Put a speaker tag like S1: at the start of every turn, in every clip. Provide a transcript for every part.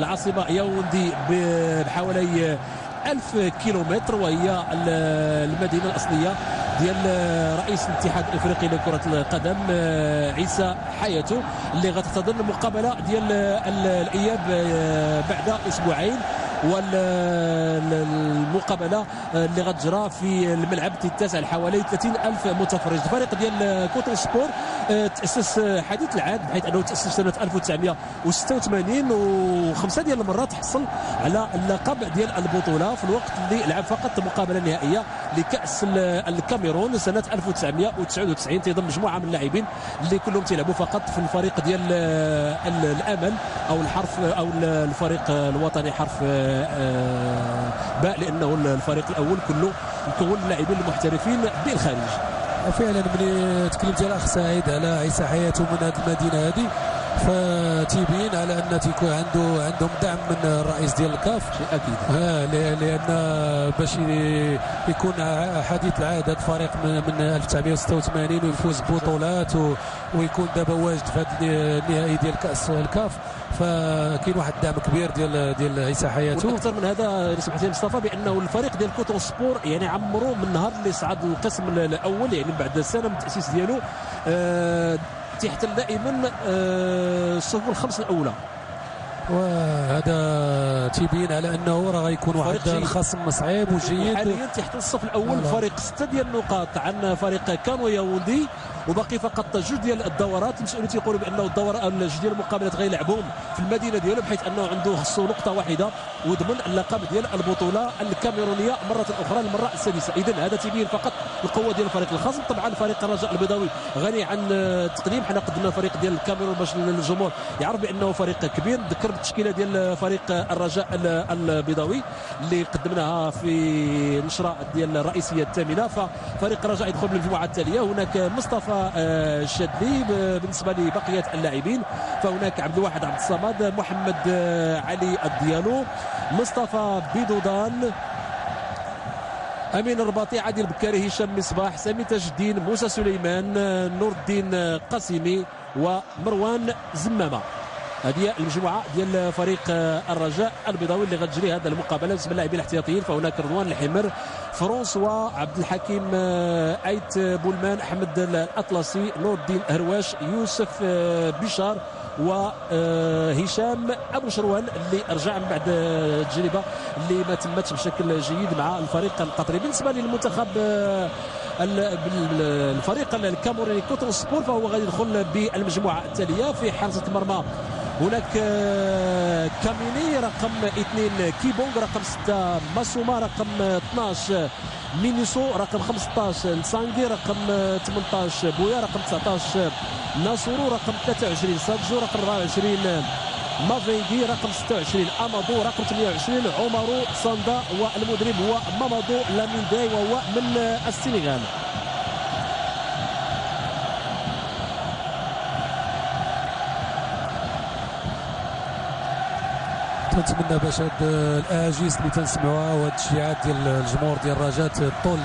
S1: العاصمة ياوندي بحوالي 1000 كيلومتر، وهي المدينة الأصلية ديال رئيس الاتحاد الافريقي لكرة القدم عيسى حياته، اللي غتحتضن المقابلة ديال الاياب بعد اسبوعين. والمقابله اللي غتجرى في الملعب تتسع حوالي 30,000 متفرج. الفريق ديال كوتون سبور تاسس حديث العهد، بحيث انه تاسس سنه 1986 وخمسه ديال المرات حصل على اللقب ديال البطوله، في الوقت اللي لعب فقط مقابله نهائيه لكاس الكاميرون سنه 1999. تيضم مجموعه من اللاعبين اللي كلهم تيلعبوا فقط في الفريق ديال الامل او الحرف او الفريق الوطني حرف باء، لانه الفريق الاول كله مكون اللاعبين المحترفين بالخارج.
S2: فعلا ملي تكلمت الاخ سعيد على عيسى حياته من هذه المدينه هذه، فتيبين على ان تيكون عندهم دعم من الرئيس ديال الكاف
S1: اكيد.
S2: لان باش يكون حديث العهد هذا الفريق من 1986 ويفوز ببطولات ويكون دابا واجد في هذا النهائي ديال كاس الكاف، فكاين واحد الدعم كبير ديال عيسى حياته.
S1: اكثر من هذا سمحت لي مصطفى بانه الفريق ديال كوتون سبور يعني عمرو من نهار اللي صعد القسم الاول، يعني بعد سنه من التاسيس ديالو تحتل دائما الصفوف الخمس الاولى،
S2: وهذا تيبين على انه راه غيكون واحد الخصم صعيب وجيد.
S1: حاليا تحت الصف الاول فريق 6 ديال النقاط عن فريق كانو ياوندي، وباقي فقط جوج ديال الدورات. المسؤولين تيقولوا بانه الدور جوج ديال المقابلات غيلعبهم في المدينه ديالو، بحيث انه عنده خصو نقطه واحده وضمن اللقب ديال البطوله الكاميرونيه مره اخرى المره السادسه. اذا هذا تيبين فقط القوه ديال الفريق الخصم. طبعا فريق الرجاء البيضاوي غني عن التقديم، حنا قدمنا الفريق ديال الكاميرون باش الجمهور يعرف بانه فريق كبير. ذكر التشكيله ديال فريق الرجاء البيضاوي اللي قدمناها في نشره ديال الرئيسيه الثامنه. ففريق الرجاء يدخل بالمجموعه التاليه. هناك مصطفى الشادلي بالنسبه لبقيه اللاعبين، فهناك عبد الواحد عبد الصمد، محمد علي الديالو، مصطفى بيدودان، امين الرباطي، عادل بكاري، هشام مصباح، سامي تاج الدين، موسى سليمان، نور الدين قاسمي، ومروان زمامه. هذه المجموعه ديال فريق الرجاء البيضاوي اللي غتجري هذا المقابله. بالنسبه للاعبين الاحتياطيين فهناك رضوان الحمر، فرونسوا، عبد الحكيم ايت بولمان، احمد الاطلسي، نور الدين هرواش، يوسف بشار، وهشام ابو شروان اللي رجع من بعد التجربه اللي ما تمتش بشكل جيد مع الفريق القطري. بالنسبه للمنتخب الفريق الكاميروني كوتون سبور فهو غادي يدخل بالمجموعه التاليه. في حراسه المرمى هناك كاميني رقم 2، كيبونغ رقم 6، ماسوما رقم 12، مينيسو رقم 15، نسانجي رقم 18، بويا رقم 19، ناصورو رقم 23، سادجو رقم 24، مافيدي رقم 26، امادو رقم 28، عمرو ساندا، والمدرب هو مامادو لامينداي وهو من السنغال.
S2: تنتمنى باش هاد الاجيس اللي تنسمعوها وهاد التشجيعات ديال الجمهور ديال الرجاء تطول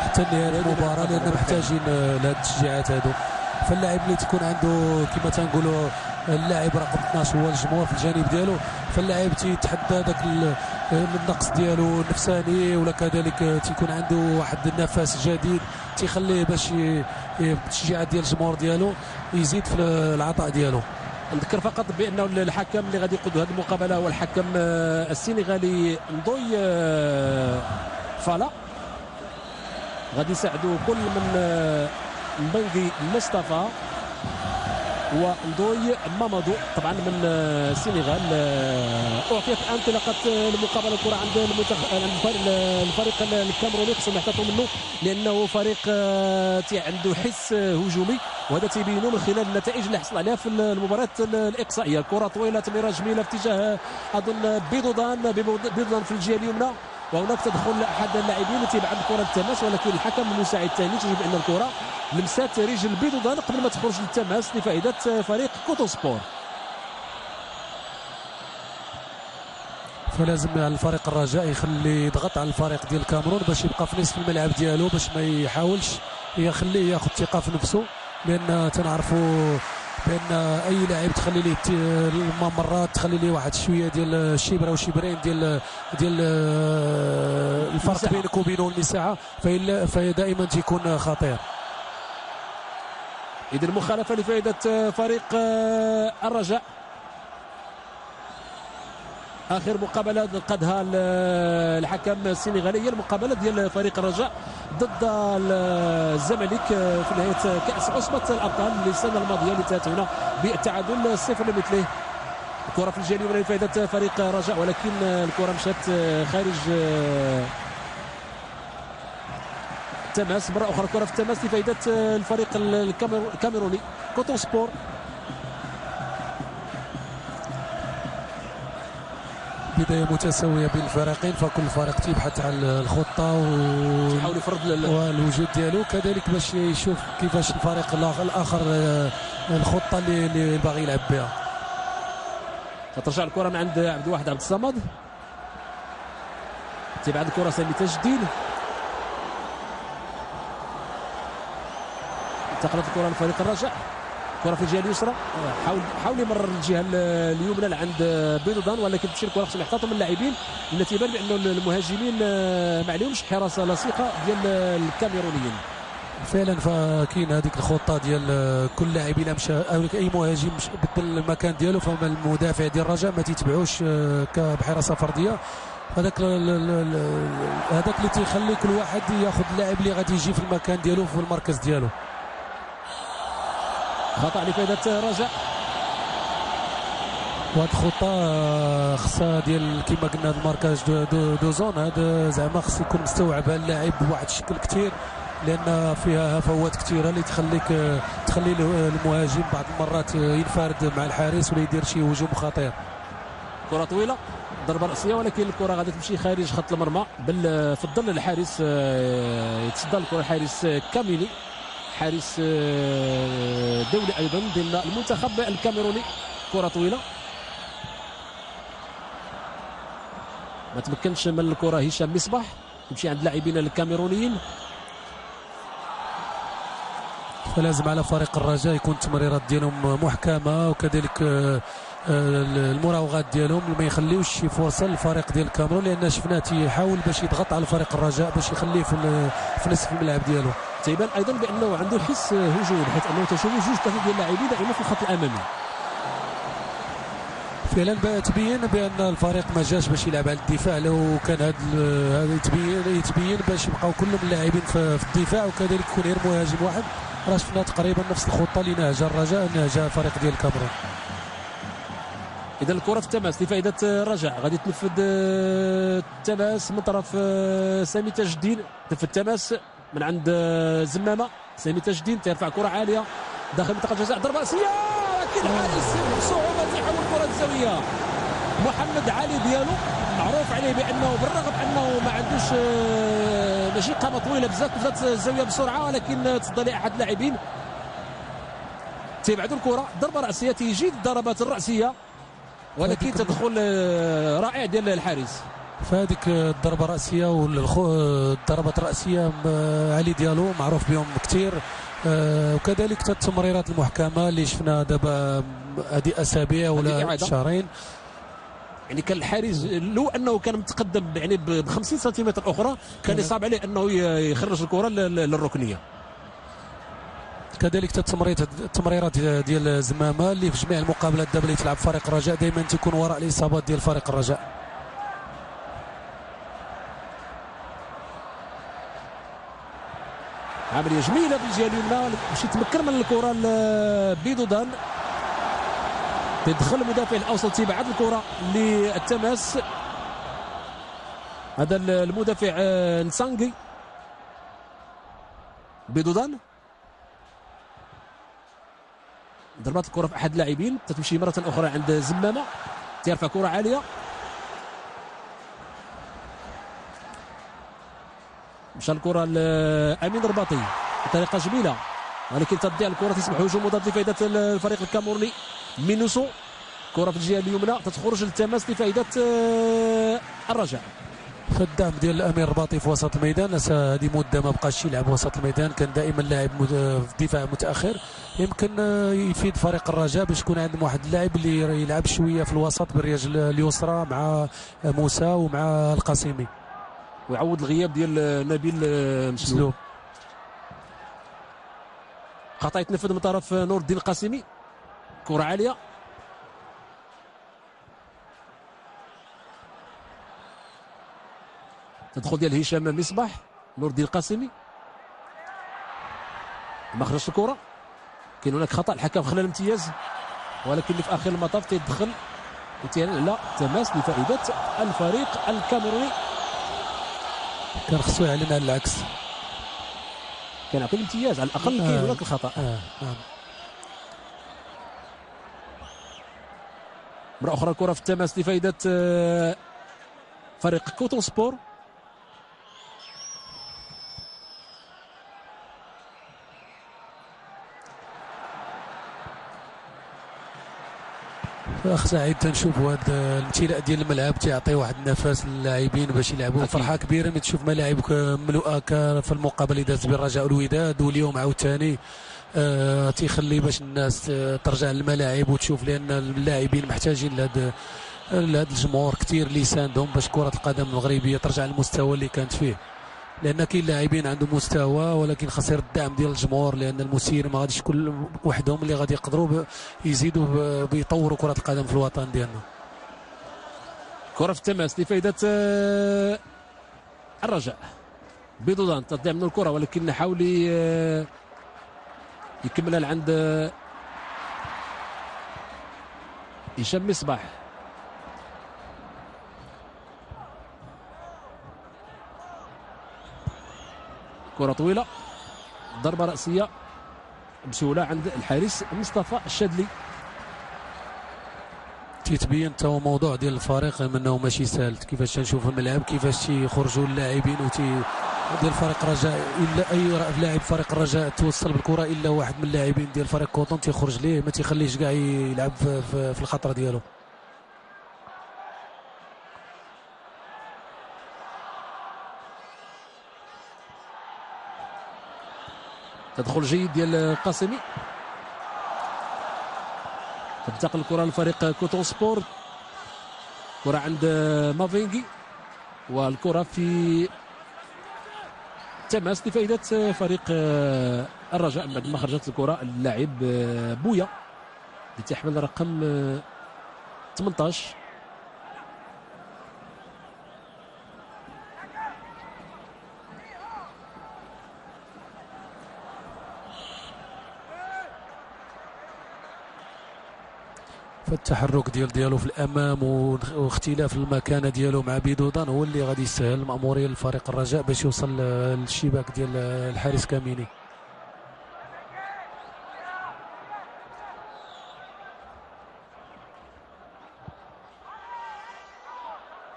S2: حتى نهايه المباراه، لان محتاجين لهاد التشجيعات هادو. فاللاعب اللي تكون عنده كما تنقولوا اللاعب رقم 12 هو الجمهور في الجانب ديالو، فاللاعب تيتحدى ذاك النقص ديالو النفساني، ولا كذلك تيكون عنده واحد النفس جديد تيخليه باش التشجيعات ديال الجمهور ديالو يزيد في العطاء ديالو.
S1: نذكر فقط بانه الحكم اللي غادي يقود هذه المقابله هو الحكم السنغالي ندوي فالا. غادي يساعدوا كل من مبنغي مصطفى وندوي مامادو طبعا من السنغال. اعطيت انطلاقه المقابله الكره عند الفريق الكاميروني، خصهم يحتاطوا منه لانه فريق عنده حس هجومي، وهذا تيبينوا من خلال النتائج اللي حصل عليها في المباراه الاقصائيه. كره طويله، تمريره جميله في اتجاه اظن بيدودان في الجهه اليمنى، وهناك تدخل احد اللاعبين تيبعد الكره للتماس، ولكن الحكم المساعد الثاني تجد ان الكره لمسات رجل بيدودان قبل ما تخرج للتماس لفائده فريق كوتون سبور.
S2: فلازم الفريق الرجاء يخلي يضغط على الفريق ديال الكاميرون باش يبقى في نصف الملعب ديالو، باش ما يحاولش يخليه ياخذ ثقه في نفسه، لان تنعرفوا بان اي لاعب تخلي ليه مرات تخلي ليه واحد شويه ديال الشبره وشبرين ديال الفرق بينك وبينه المساحه، فهي دائما تيكون خطير.
S1: إذن المخالفه لفائده فريق الرجاء. اخر مقابله قادها الحكم السنغالي، المقابله ديال فريق الرجاء ضد الزمالك في نهايه كاس عصبه الابطال للسنه الماضيه اللي انتهت هنا بالتعادل 0 لمثله. الكره في الجهه اليمنى لفائده فريق الرجاء، ولكن الكره مشات خارج التماس. مره اخرى الكره في التماس لفائده الفريق الكاميروني كوتون سبور.
S2: بداية متساوية بين الفريقين، فكل فريق تيبحث على الخطة
S1: ويحاول يفرض
S2: والوجود ديالو، كذلك باش يشوف كيفاش الفريق الآخر الخطة اللي باغي يلعب بها.
S1: ترجع الكرة من عند عبد الواحد عبد الصمد، تبعد الكرة سامي تجديد، انتقلت الكرة لفريق الرجاء. كرة في الجهة اليسرى، حاول يمرر الجهة اليمنى لعند بيضودان، ولكن تمشي الكرة خصهم يحتاطوا من اللاعبين، لأن تيبان بأنه المهاجمين ما عليهمش حراسة لصيقة ديال الكاميرونيين.
S2: فعلا فكاين هذيك الخطة ديال كل لاعب الا مشى او اي مهاجم بدل المكان ديالو، فما المدافع ديال الرجاء ما تيتبعوش بحراسة فردية. هذاك اللي تيخلي كل واحد ياخذ اللاعب اللي غادي يجي في المكان ديالو في المركز ديالو.
S1: خطأ لفائدة الرجاء.
S2: وهاد الخطة خصها ديال كما قلنا الماركاج دو زون، هذا زعما خص يكون مستوعب اللاعب بواحد الشكل كثير، لأن فيها هفوات كثيرة اللي تخلي المهاجم بعض المرات ينفرد مع الحارس ولا يدير شي هجوم خطير.
S1: كرة طويلة، ضربة رأسية، ولكن الكرة غادي تمشي خارج خط المرمى، بل في الظل الحارس يتصدى الكرة الحارس كاميني، حارس دولي ايضا ضمن المنتخب الكاميروني. كره طويله ما تمكنش من الكره هشام مصباح، تمشي عند اللاعبين الكاميرونيين.
S2: فلازم على فريق الرجاء يكون التمريرات ديالهم محكمه، وكذلك المراوغات ديالهم ما يخليوش شي فرصه للفريق ديال الكاميرون، لان شفناه تيحاول باش يضغط على فريق الرجاء باش يخليه في نصف الملعب ديالو.
S1: تيبان ايضا بانه عنده حس هجومي، حيث انه تشوف جوج ثلاثه ديال اللاعبين دائما في الخط الامامي.
S2: فعلا تبين بان الفريق ما جاش باش يلعب على الدفاع، لو كان هذا يتبين باش يبقاو كلهم اللاعبين في الدفاع، وكذلك يكون غير مهاجم واحد. راه شفنا تقريبا نفس الخطه اللي نهجها الرجاء نهجها الفريق ديال الكاميرون.
S1: اذا الكره في التماس لفائده الرجاء، غادي تنفذ التماس من طرف سامي تجدين، في التماس من عند زمامه. سامي تجدين ترفع كره عاليه داخل منطقه الجزاء، ضربه راسيه، ولكن الحارس بصعوبه تحول كره الزاويه. محمد علي ديالو معروف عليه بانه بالرغم انه ما عندوش ماشي قامه طويله بزاف، وصلت الزاويه بسرعه، ولكن تصدى لاحد اللاعبين تبعدوا الكره. ضربه راسيه، تيجي الضربات الراسيه، ولكن تدخل رائع ديال الحارس.
S2: فهذيك الضربه الراسيه والضربات الراسيه علي ديالو معروف بهم كثير، وكذلك التمريرات المحكمه اللي شفنا دابا هذه اسابيع ولا شهرين.
S1: يعني كان الحارس لو انه كان متقدم يعني ب 50 سنتيمتر اخرى كان يصعب عليه انه يخرج الكره للركنيه.
S2: كذلك التمريرات ديال زمامه اللي في جميع المقابلات دابا اللي تلعب فريق الرجاء دائما تكون وراء الاصابات ديال فريق الرجاء.
S1: عمليه جميله في الجهه اليمنى، باش يتمكن من الكره بيضودان، تدخل المدافع الاوسط تبعد الكره للتماس. هذا المدافع نسانغي بيضودان، ضربات الكره في احد اللاعبين، تتمشي مره اخرى عند زمامه، ترفع كره عاليه، مشى الكره لامين رباطي بطريقه جميله، ولكن تضيع الكره، تصبح هجوم مضاد لفائده الفريق الكاميروني. مينوسو، كره في الجهه اليمنى تتخرج للتماس لفائده الرجاء.
S2: فالدعم ديال الامير الرباطي في وسط الميدان. هذه مده ما بقاش يلعب وسط الميدان، كان دائما لاعب في دفاع متاخر. يمكن يفيد فريق الرجاء باش يكون عندهم واحد اللاعب اللي يلعب شويه في الوسط بالرجل اليسرى مع موسى ومع القاسمي،
S1: ويعوض الغياب ديال نبيل مسلوب. خطا يتنفذ من طرف نور الدين القاسمي، كره عاليه تدخل ديال هشام مصباح. نور الدين القاسمي ما خرجش الكره، كاين هناك خطا الحكم خلى الامتياز، ولكن في اخر المطاف تيدخل على تماس لفائده الفريق الكاميروني.
S2: كان خصو يعلن على العكس،
S1: كان يعطي الامتياز على الاقل. كاين هناك الخطا. مرة اخرى الكره في التماس لفائده فريق كوتون سبور.
S2: اخ سعيد تنشوفوا هذا الامتلاء ديال الملعب تيعطي واحد النفس للاعبين باش يلعبوا. فرحه كبيره ملي تشوف ملاعب مملوءه في المقابله اللي دازت بالرجاء والوداد، واليوم عاوتاني تيخلي باش الناس ترجع للملاعب وتشوف، لان اللاعبين محتاجين لهذا الجمهور كثير اللي يساندهم باش كره القدم المغربيه ترجع للمستوى اللي كانت فيه. لان كاين لاعبين عندهم مستوى ولكن خسر الدعم ديال الجمهور، لان المسير ما غاديش كل وحدهم اللي غادي يقدروا يزيدوا بيطوروا كره القدم في الوطن ديالنا.
S1: كره في التماس لفائده الرجاء. بيضودان تضيع منه الكره، ولكن حاول يكملها لعند هشام مصباح. كرة طويلة، ضربة رأسية بسهولة عند الحارس مصطفى الشادلي.
S2: تيتبين تا موضوع ديال الفريق انه ماشي سهل، كيفاش تنشوف الملعب كيفاش تيخرجوا اللاعبين ديال فريق الرجاء. الا اي لاعب فريق الرجاء توصل بالكره الا واحد من اللاعبين ديال فريق كوطون تيخرج ليه، ما تيخليهش كاع يلعب في الخطره ديالو.
S1: تدخل جيد ديال القاسمي، تنتقل الكره لفريق كوتون سبور. كره عند مافينغي، والكره في تماس لفائده فريق الرجاء بعد ما خرجت الكره اللاعب بويا اللي تحمل رقم 18.
S2: فالتحرك ديالو في الامام واختلاف المكانه ديالو مع بيدودان هو اللي غادي يسهل المأموريه لفريق الرجاء باش يوصل للشباك ديال الحارس كاميني.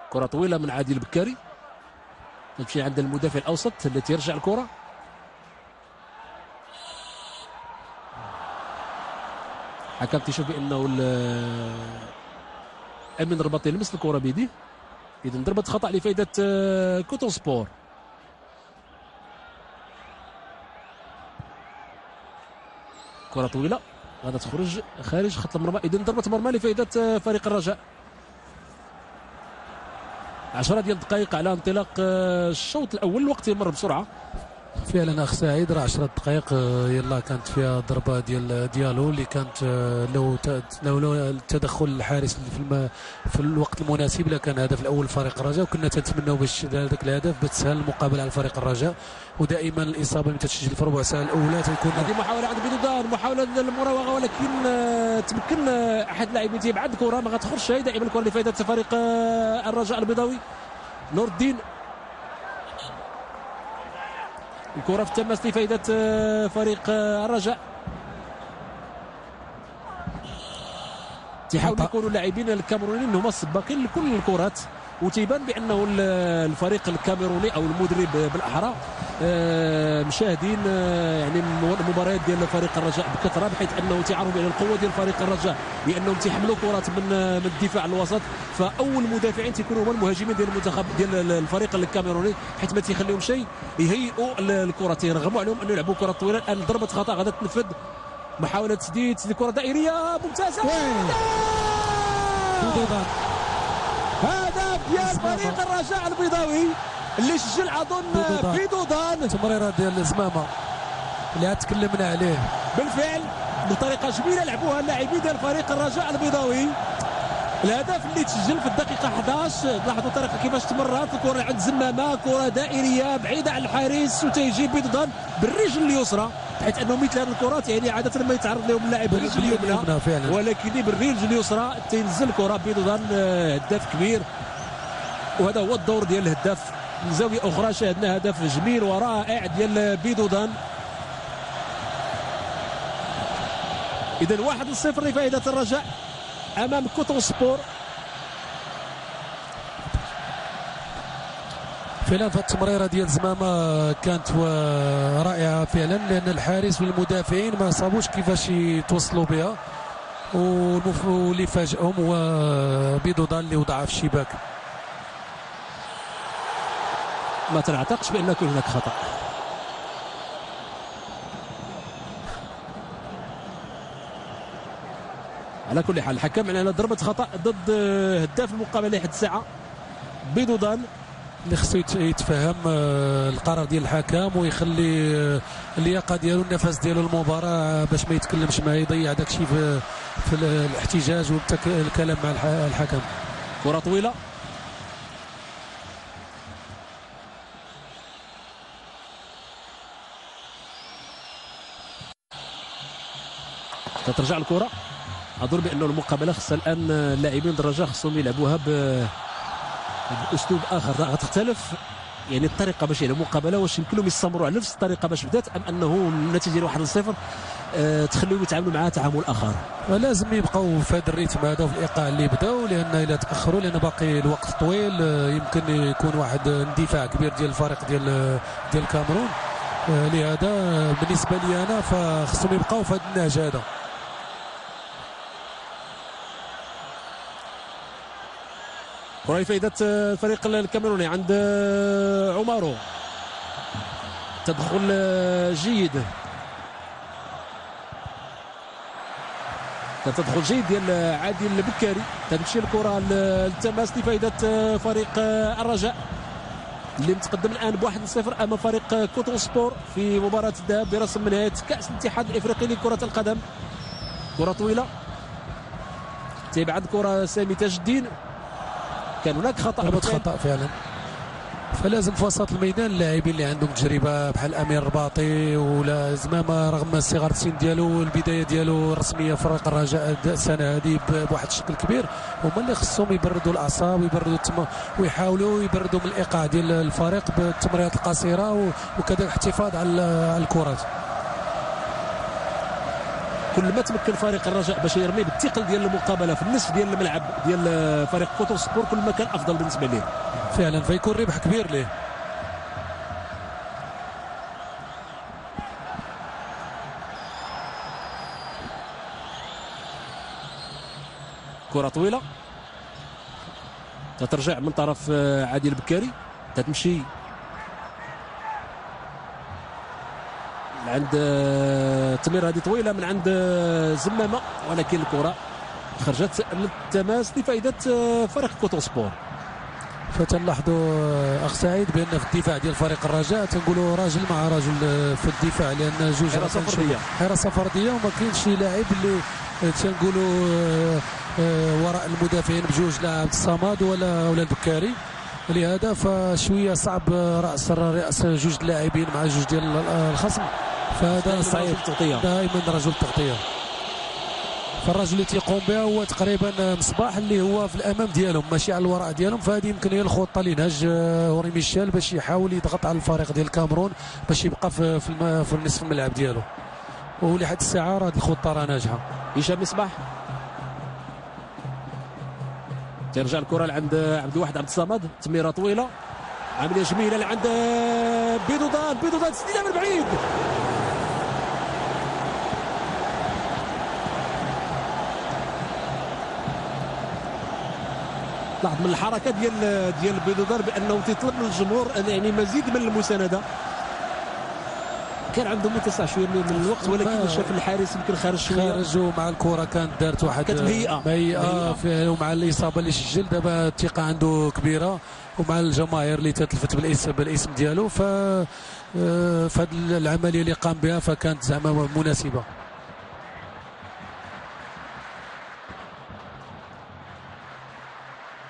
S1: كره طويله من عادل بكاري تمشي عند المدافع الاوسط التي يرجع الكره. حكم تيشوف بانه امين الرباطي لمس الكره بيديه، اذا ضربه خطا لفائده كوتون سبور. كره طويله غادا تخرج خارج خط المرمى، اذا ضربه مرمى لفائده فريق الرجاء. 10 ديال الدقائق على انطلاق الشوط الاول، الوقت يمر بسرعه
S2: فعلا. اخ سعيد راه 10 دقائق يلا كانت فيها ضربه ديال ديالو اللي كانت لو التدخل الحارس في الوقت المناسب لكان هدف الاول فريق الرجاء، وكنا تنتمناو باش ذاك الهدف بتسهل المقابله على فريق الرجاء. ودائما الاصابه اللي تتسجل في ربع ساعه الاولى تكون
S1: هذه محاوله عند بيدودان، محاوله المراوغه، ولكن تمكن احد اللاعبين تيبعد الكره ما غتخرجش. دائما الكره لفائده فريق الرجاء البيضاوي. نور الدين، الكرة في التماس لفائدة فريق الرجاء. تيحاولوا يكونوا اللاعبين الكاميرونيين هما السباقين لكل الكرات، وتيبان بانه الفريق الكاميروني او المدرب بالاحرى مشاهدين يعني المباريات ديال فريق الرجاء بكثره، بحيث انه تيعرفوا بان القوه ديال فريق الرجاء بانهم تيحملوا كرات من الدفاع الوسط، فاول مدافعين تيكونوا هما المهاجمين ديال المنتخب ديال الفريق الكاميروني، حيث ما تيخليهم شيء يهيئوا الكره، تيرغموا عليهم انه يلعبوا كره طويله. الان ضربه خطا غادا تنفذ، محاوله تسديد كره دائريه ممتازه، هدف ديال فريق الرجاء البيضاوي اللي سجل اظن بيدودان.
S2: تمريره ديال الزمامه اللي عاد تكلمنا عليه
S1: بالفعل بطريقه جميله لعبوها اللاعبين ديال فريق الرجاء البيضاوي. الهدف اللي تسجل في الدقيقه 11، لاحظوا الطريقه كيفاش تمررت الكره عند زمامه، كره دائريه بعيده عن الحارس وتيجي بيدودان بالرجل اليسرى، بحيث انه مثل هذه الكرات يعني عاده ما يتعرض لهم اللاعب بالرجل اليمنى، ولكن بالرجل اليسرى تنزل كره بيدودان. هداف كبير، وهذا هو الدور ديال الهداف. من زاويه اخرى شاهدنا هدف جميل ورائع ديال بيدودان. اذا 1-0 لفائده الرجاء امام كوتون سبور.
S2: فعلا التمريره ديال زمامه كانت رائعه فعلا، لان الحارس والمدافعين ما صابوش كيفاش يتوصلوا بها، واللي فاجئهم هو بيدودان اللي وضعها في الشباك.
S1: ما تنعتقدش بان يكون هناك خطا. على كل حال الحكم على ضربه خطا ضد هداف المقابله لحد الساعه بيدودان،
S2: اللي خصو يتفهم القرار ديال الحكم ويخلي اللياقه ديالو النفس ديالو المباراه باش ما يتكلمش معاه، يضيع داكشي في الاحتجاج والكلام مع الحكم.
S1: كره طويله تترجع الكره. اظن بانه المقابله خصها الان اللاعبين الرجاء خصهم يلعبوها باسلوب اخر، غتختلف يعني الطريقه باش يلعبوا مقابله. واش يمكن لهم يستمروا على نفس الطريقه باش بدات، ام انه النتيجه ديال 1-0 تخليهم يتعاملوا معها تعامل اخر؟
S2: لازم يبقاو في هذا الريتم هذا وفي الايقاع اللي بداو، لان الا تاخروا لان باقي الوقت طويل يمكن يكون واحد اندفاع كبير ديال الفريق ديال الكاميرون. لهذا بالنسبه لي انا فخصهم يبقاو في هذا النهج هذا.
S1: كرة فائدة الفريق الكاميروني عند عمارو، تدخل جيد، تدخل جيد ديال عادل البكاري، تمشي الكرة للتماس لفائدة فريق الرجاء اللي متقدم الان ب1-0 امام فريق كوتون سبور في مباراة الذهاب برسم نهاية كأس الاتحاد الافريقي لكرة القدم. كرة طويلة تبعد كرة سامي تاج الدين، كان هناك خطأ
S2: فعلا. فلازم في وسط الميدان اللاعبين اللي عندهم تجربه بحال امير الرباطي ولا زمامه رغم صغر السن ديالو والبدايه ديالو الرسميه في فريق الرجاء السنه هذه بواحد الشكل كبير، هما اللي خصهم يبردوا الاعصاب ويبردوا ويحاولوا يبردوا من الايقاع ديال الفريق بالتمريرات القصيره وكذلك الاحتفاظ على الكرات.
S1: كل ما تمكن فريق الرجاء باش يرمي بالثقل ديال المقابله في النصف ديال الملعب ديال فريق كوتون سبور كل ما كان افضل بالنسبه ليه
S2: فعلا، فيكون ربح كبير ليه.
S1: كره طويله تترجع من طرف عادل البكاري، تتمشي عند تمير هذه طويله من عند زمامه، ولكن الكره خرجت للتماس لفائده فريق كوتون سبور.
S2: فتنلاحظوا اخ سعيد بان في الدفاع ديال فريق الرجاء تنقولوا راجل مع راجل في الدفاع، لان جوج حراسه فرديه وما كاينش شي لاعب اللي تنقولوا وراء المدافعين بجوج، لا عبد الصمد ولا البكاري. لهذا فشويه صعب راس جوج لاعبين مع جوج ديال الخصم، فهذا صعيب دائما رجل التغطيه. فالرجل اللي تيقوم بها هو تقريبا مصباح اللي هو في الامام ديالهم ماشي على الوراء ديالهم، فهذه يمكن هي الخطه اللي نهج هوري ميشيل باش يحاول يضغط على الفريق ديال الكاميرون باش يبقى في نصف الملعب ديالو، ولحد الساعه راه هذه الخطه راه ناجحه.
S1: هشام مصباح ترجع الكره لعند عبد الواحد عبد الصمد، تمريره طويله، عمليه جميله لعند بيدودان تسديده من بعيد. لاحظ من الحركه ديال بيدودان بانه تيطلب من الجمهور يعني مزيد من المسانده. كان عنده متسع شويه من الوقت، ولكن شاف الحارس يمكن خارج شويه،
S2: خرجوا مع الكره كانت دارت واحد مهيئه ومع الاصابه اللي سجل. دابا الثقه عنده كبيره ومع الجماهير اللي تتلفت بالاسم ديالو، فهاد العمليه اللي قام بها فكانت زعما مناسبه.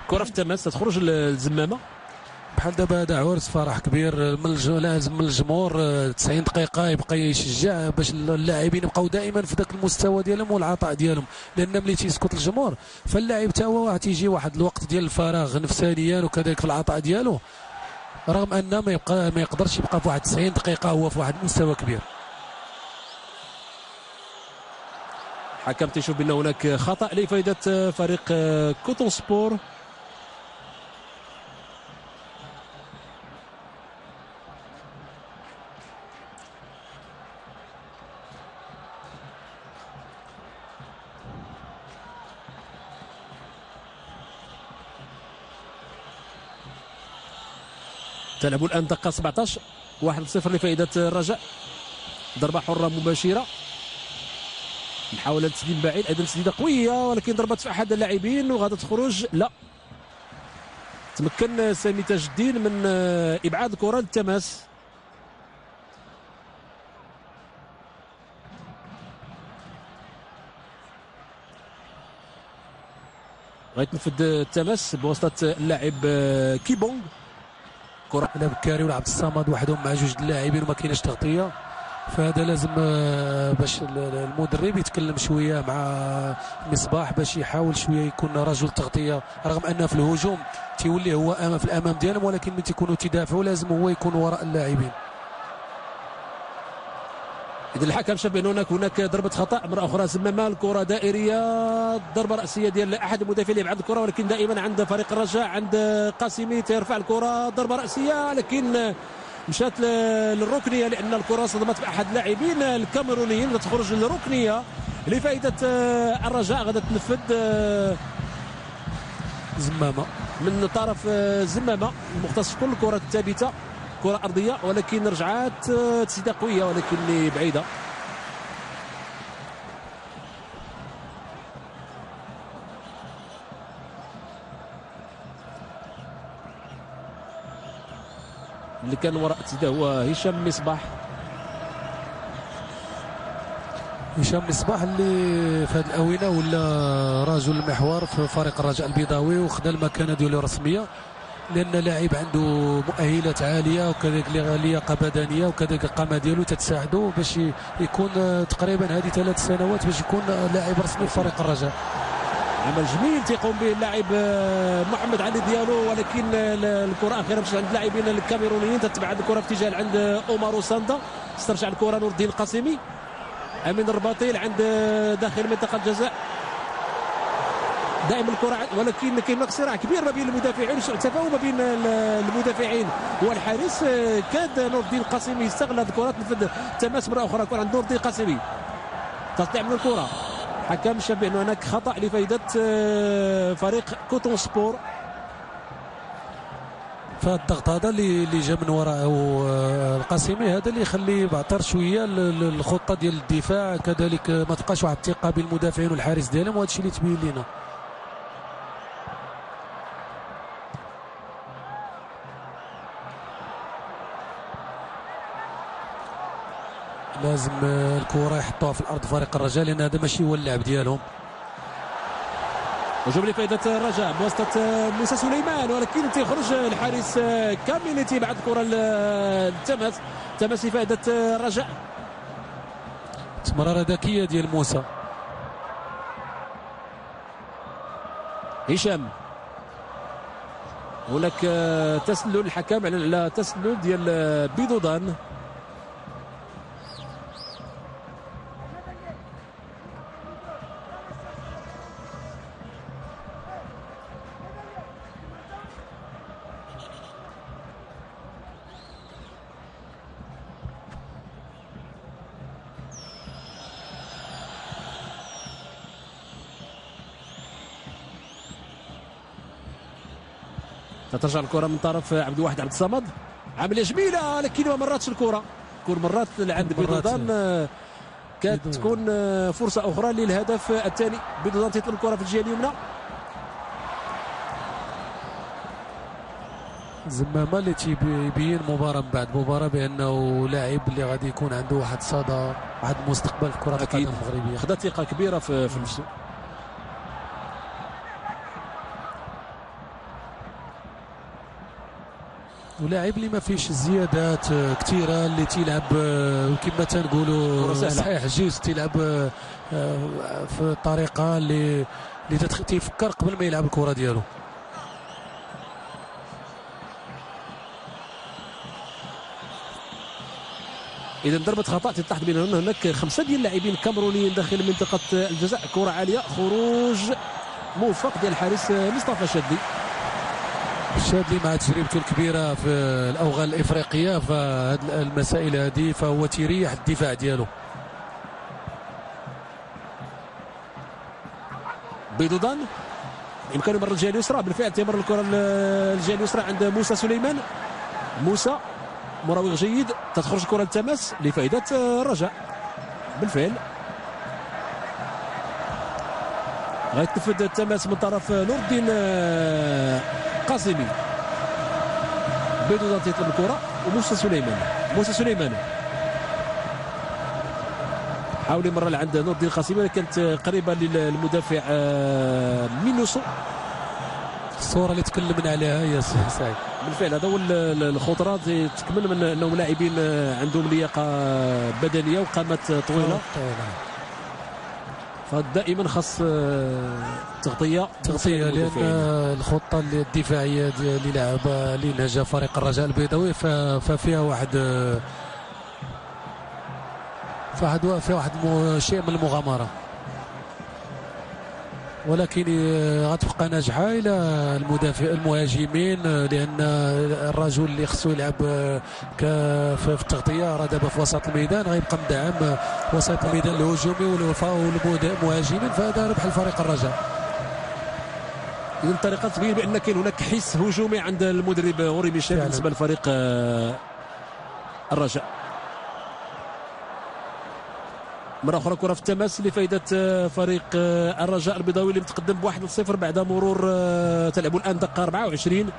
S1: كره في التماس تخرج للزمامه.
S2: بحال دابا هذا عرس فرح كبير لازم من الجمهور 90 دقيقه يبقى يشجع باش اللاعبين يبقاو دائما في ذاك المستوى ديالهم والعطاء ديالهم، لان ملي تيسكت الجمهور فاللاعب حتى هو تيجي واحد الوقت ديال الفراغ نفسانيا وكذلك في العطاء ديالو، رغم ان ما يقدرش يبقى في واحد 90 دقيقه هو في واحد المستوى كبير.
S1: حكم تيشوف بان هناك خطا لفائده فريق كوتون سبور. تلعب الان دقه 17 1-0 لفائده الرجاء. ضربه حره مباشره، محاوله تسديد بعيد، ايضا تسديده قويه ولكن ضربت في احد اللاعبين وغادا تخرج. لا، تمكن سامي تاج الدين من ابعاد الكره للتماس. غيتنفذ التماس بواسطه اللاعب كيبونغ.
S2: كره لعب كاري ولعب الصمد وحدهم مع جوج اللاعبين وما كاينش تغطيه، فهذا لازم باش المدرب يتكلم شويه مع مصباح باش يحاول شويه يكون رجل تغطيه، رغم انه في الهجوم تيولي هو في الامام ديالهم، ولكن ملي تيكونوا تدافعوا لازم هو يكون وراء اللاعبين.
S1: إذا الحكم شاف بأن هناك ضربة خطأ مرة أخرى. زمامة الكرة دائرية، ضربة رأسية ديال أحد المدافعين يبعد الكرة، ولكن دائما عند فريق الرجاء عند قاسمي تيرفع الكرة، ضربة رأسية لكن مشات للركنية لأن الكرة صدمت بأحد اللاعبين الكاميرونيين. تخرج للركنية لفائدة الرجاء، غادة تنفذ
S2: زمامة
S1: من طرف زمامة المختص في كل الكرة الثابتة، كرة أرضية ولكن رجعات تسديدة قوية ولكن بعيدة. اللي كان وراء التسديدة هو هشام مصباح.
S2: هشام مصباح اللي في هذه الآونة ولا رجل المحور في فريق الرجاء البيضاوي وخدا المكانة ديالو رسمية، لان لاعب عنده مؤهلات عاليه وكذلك لياقه بدنيه وكذلك القامه ديالو تتساعده باش يكون تقريبا هذه 3 سنوات باش يكون لاعب رسمي في فريق الرجاء.
S1: عمل جميل تيقوم به اللاعب محمد علي ديالو، ولكن الكره اخيرا مشات عند اللاعبين الكاميرونيين، تتبعد الكره في اتجاه عند اومارو ساندا، استرجع الكره نور الدين القاسمي، امين الرباطيل عند داخل منطقه الجزاء. دائما الكره ولكن كاين هناك صراع كبير ما بين المدافعين وسوء تفاهم ما بين المدافعين والحارس. كاد نور الدين القاسمي يستغل هذه الكره، تنفذ تماس مره اخرى كره عند نور الدين القاسمي، تطلع من الكره. حكم شاف بان هناك خطا لفائده فريق كوتون سبور.
S2: فالضغط هذا اللي جا من وراء القاسمي هذا اللي يخلي بعطر شويه الخطه ديال الدفاع، كذلك ما تبقاش واحد الثقه بين المدافعين والحارس ديالهم، وهذا الشيء اللي تبين لنا. لازم الكره يحطوها في الارض فريق الرجاء لان هذا ماشي هو اللعب ديالهم.
S1: هجوم لفائدة الرجاء بواسطة موسى سليمان، ولكن تيخرج الحارس كامينيتي بعد الكرة التماس لفائدة الرجاء.
S2: تمريرة ذكية ديال موسى.
S1: هشام، هناك تسلل، الحكم على تسلل ديال بيدودان. كترجع الكره من طرف عبد الواحد عبد الصمد، عمليه جميله لكن ما مراتش الكره. كل مرات عند بيضودان كانت تكون فرصه اخرى للهدف الثاني. بيضودان تيطلب الكره في الجهه اليمنى.
S2: زمامه اللي تيبين مباراه من بعد مباراه بانه لاعب اللي غادي يكون عنده واحد صدى، واحد المستقبل في كره القدم المغربيه.
S1: خدا ثقه كبيره في نفسه.
S2: ولاعب اللي ما فيش زيادات كثيره، اللي تيلعب كما تنقولوا صحيح جيست، تيلعب في الطريقه اللي تيفكر قبل ما يلعب الكره ديالو.
S1: اذا ضربه خطا تتحدث بين هناك 5 ديال اللاعبين كامرونيين داخل منطقه الجزاء. كره عاليه، خروج موفق ديال الحارس مصطفى شادي.
S2: الشادي مع تجربته الكبيره في الاوغال الافريقيه فهاد المسائل هذه فهو تيريح الدفاع ديالو.
S1: بيضودان يمكن يمر الجهه اليسرى، بالفعل تمر الكره الجهه اليسرى عند موسى سليمان. موسى مراوغ جيد، تخرج الكره للتماس لفائده الرجاء. بالفعل غيتنفذ التماس من طرف نور الدين قاسمي. بيضودان تيطلب الكره وموسى سليمان حاول يمر عند نور الدين قاسمي، كانت قريبه للمدافع مينوسو.
S2: الصوره اللي تكلمنا عليها هي سعيد.
S1: بالفعل هذا هو الخطرات تكمن من انهم لاعبين عندهم لياقه بدنيه وقامات طويله، فدائما خاص تغطيه
S2: لان الخطه الدفاعيه اللي لعبها اللي نهج فريق الرجاء البيضاوي ففيها واحد شيء من المغامره، ولكن غتبقى ناجحه الى المهاجمين، لان الرجل اللي خصو يلعب في التغطيه راه دابا في وسط الميدان غيبقى مدعم وسط الميدان الهجومي والمهاجمين، فهذا ربح الفريق الرجاء.
S1: اذا الطريقه تبين بان كاين هناك حس هجومي عند المدرب اوري ميشيل بالنسبه لفريق الرجاء. مرة أخرى كرة في التماس لفائدة فريق الرجاء البيضاوي اللي متقدم ب1-0 بعد مرور تلعبوا الآن دقة 24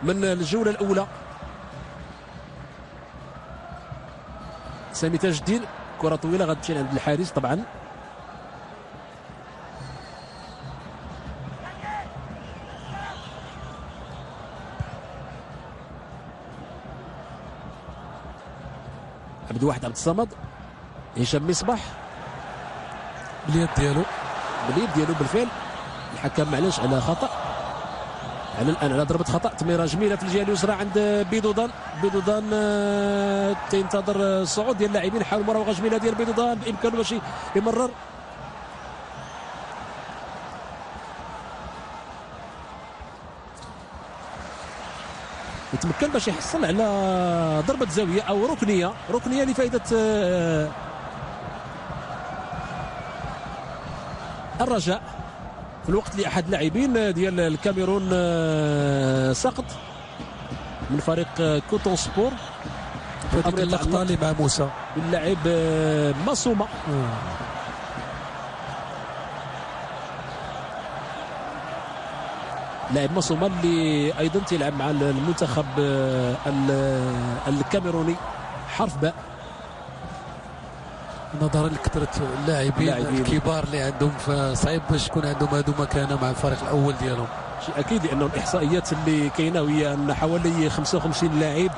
S1: من الجولة الأولى. سامي تاج الدين، كرة طويلة غتمشي عند الحارس طبعا. عبد الواحد عبد الصمد، هشام مصباح
S2: باليد ديالو بالفعل. الحكم معلش على خطأ على الآن، على ضربة خطأ. تمريرة جميلة في الجهة اليسرى عند بيضودان تنتظر الصعود ديال اللاعبين. حاول مراوغة جميلة ديال بيضودان بإمكانه باش يمرر. يتمكن باش يحصل على ضربة زاوية أو ركنية لفائدة الرجاء، في الوقت اللي احد اللاعبين ديال الكاميرون سقط من فريق كوتون سبور في هذيك اللقطه اللي مع موسى
S1: اللاعب ماسوما. لاعب ماسوما اللي ايضا تيلعب مع المنتخب الكاميروني حرف باء، نظرا لكثره اللاعبين الكبار اللي عندهم، فصعيب باش يكون عندهم هذو مكانه مع الفريق الاول ديالهم. شيء اكيد لانه الاحصائيات اللي كاينه هي ان حوالي 55 لاعب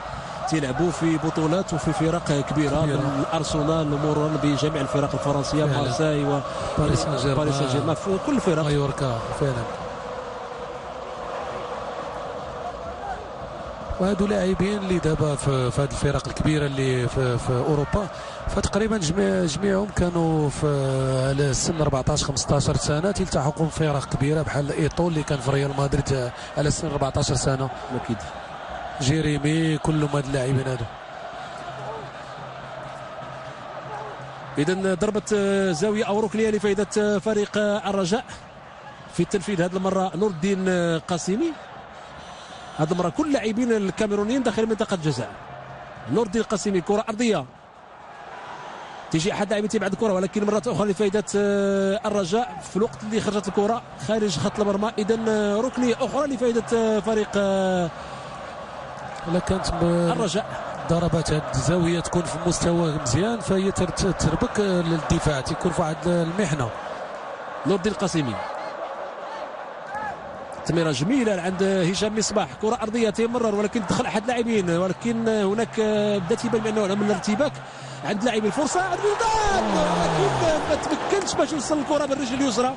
S1: تيلعبوا في بطولات وفي فرق كبيره من الارسنال مرورا بجميع الفرق الفرنسيه، مارساي وباريس سان جيرمان في كل الفرق، مايوركا فعلا. وهادو لاعبين اللي دابا في هذه الفرق الكبيره اللي في اوروبا، فتقريبا جميعهم كانوا على سن 14 15 سنه تلتحقوا في فرق كبيره بحال ايطول اللي كان في ريال مدريد على سن 14 سنه، اكيد جيريمي، كلهم هاد اللاعبين هادو. اذا ضربه زاويه او ركنيه لفائده فريق الرجاء في التنفيذ هذه المره نور الدين قاسمي. هذه المره كل لاعبين الكاميرونيين داخل منطقه الجزاء. نور الدين القاسمي كره ارضيه تيجي احد لاعبين تبعد الكره، ولكن مره اخرى لفائده الرجاء في الوقت اللي خرجت الكره خارج خط المرمى. اذا ركنيه اخرى لفائده فريق
S2: كانت
S1: الرجاء.
S2: ضربات هذه الزاويه تكون في مستوى مزيان فهي تربك للدفاع، تيكون في واحد المحنه.
S1: نور الدين القاسمي تمريره جميله عند هشام مصباح، كره ارضيه تمرر ولكن دخل احد اللاعبين، ولكن هناك بدا تيبان بانه من الارتباك عند لاعبين. فرصه عند بيضان ولكن ما تمكنش باش يوصل الكره بالرجل اليسرى،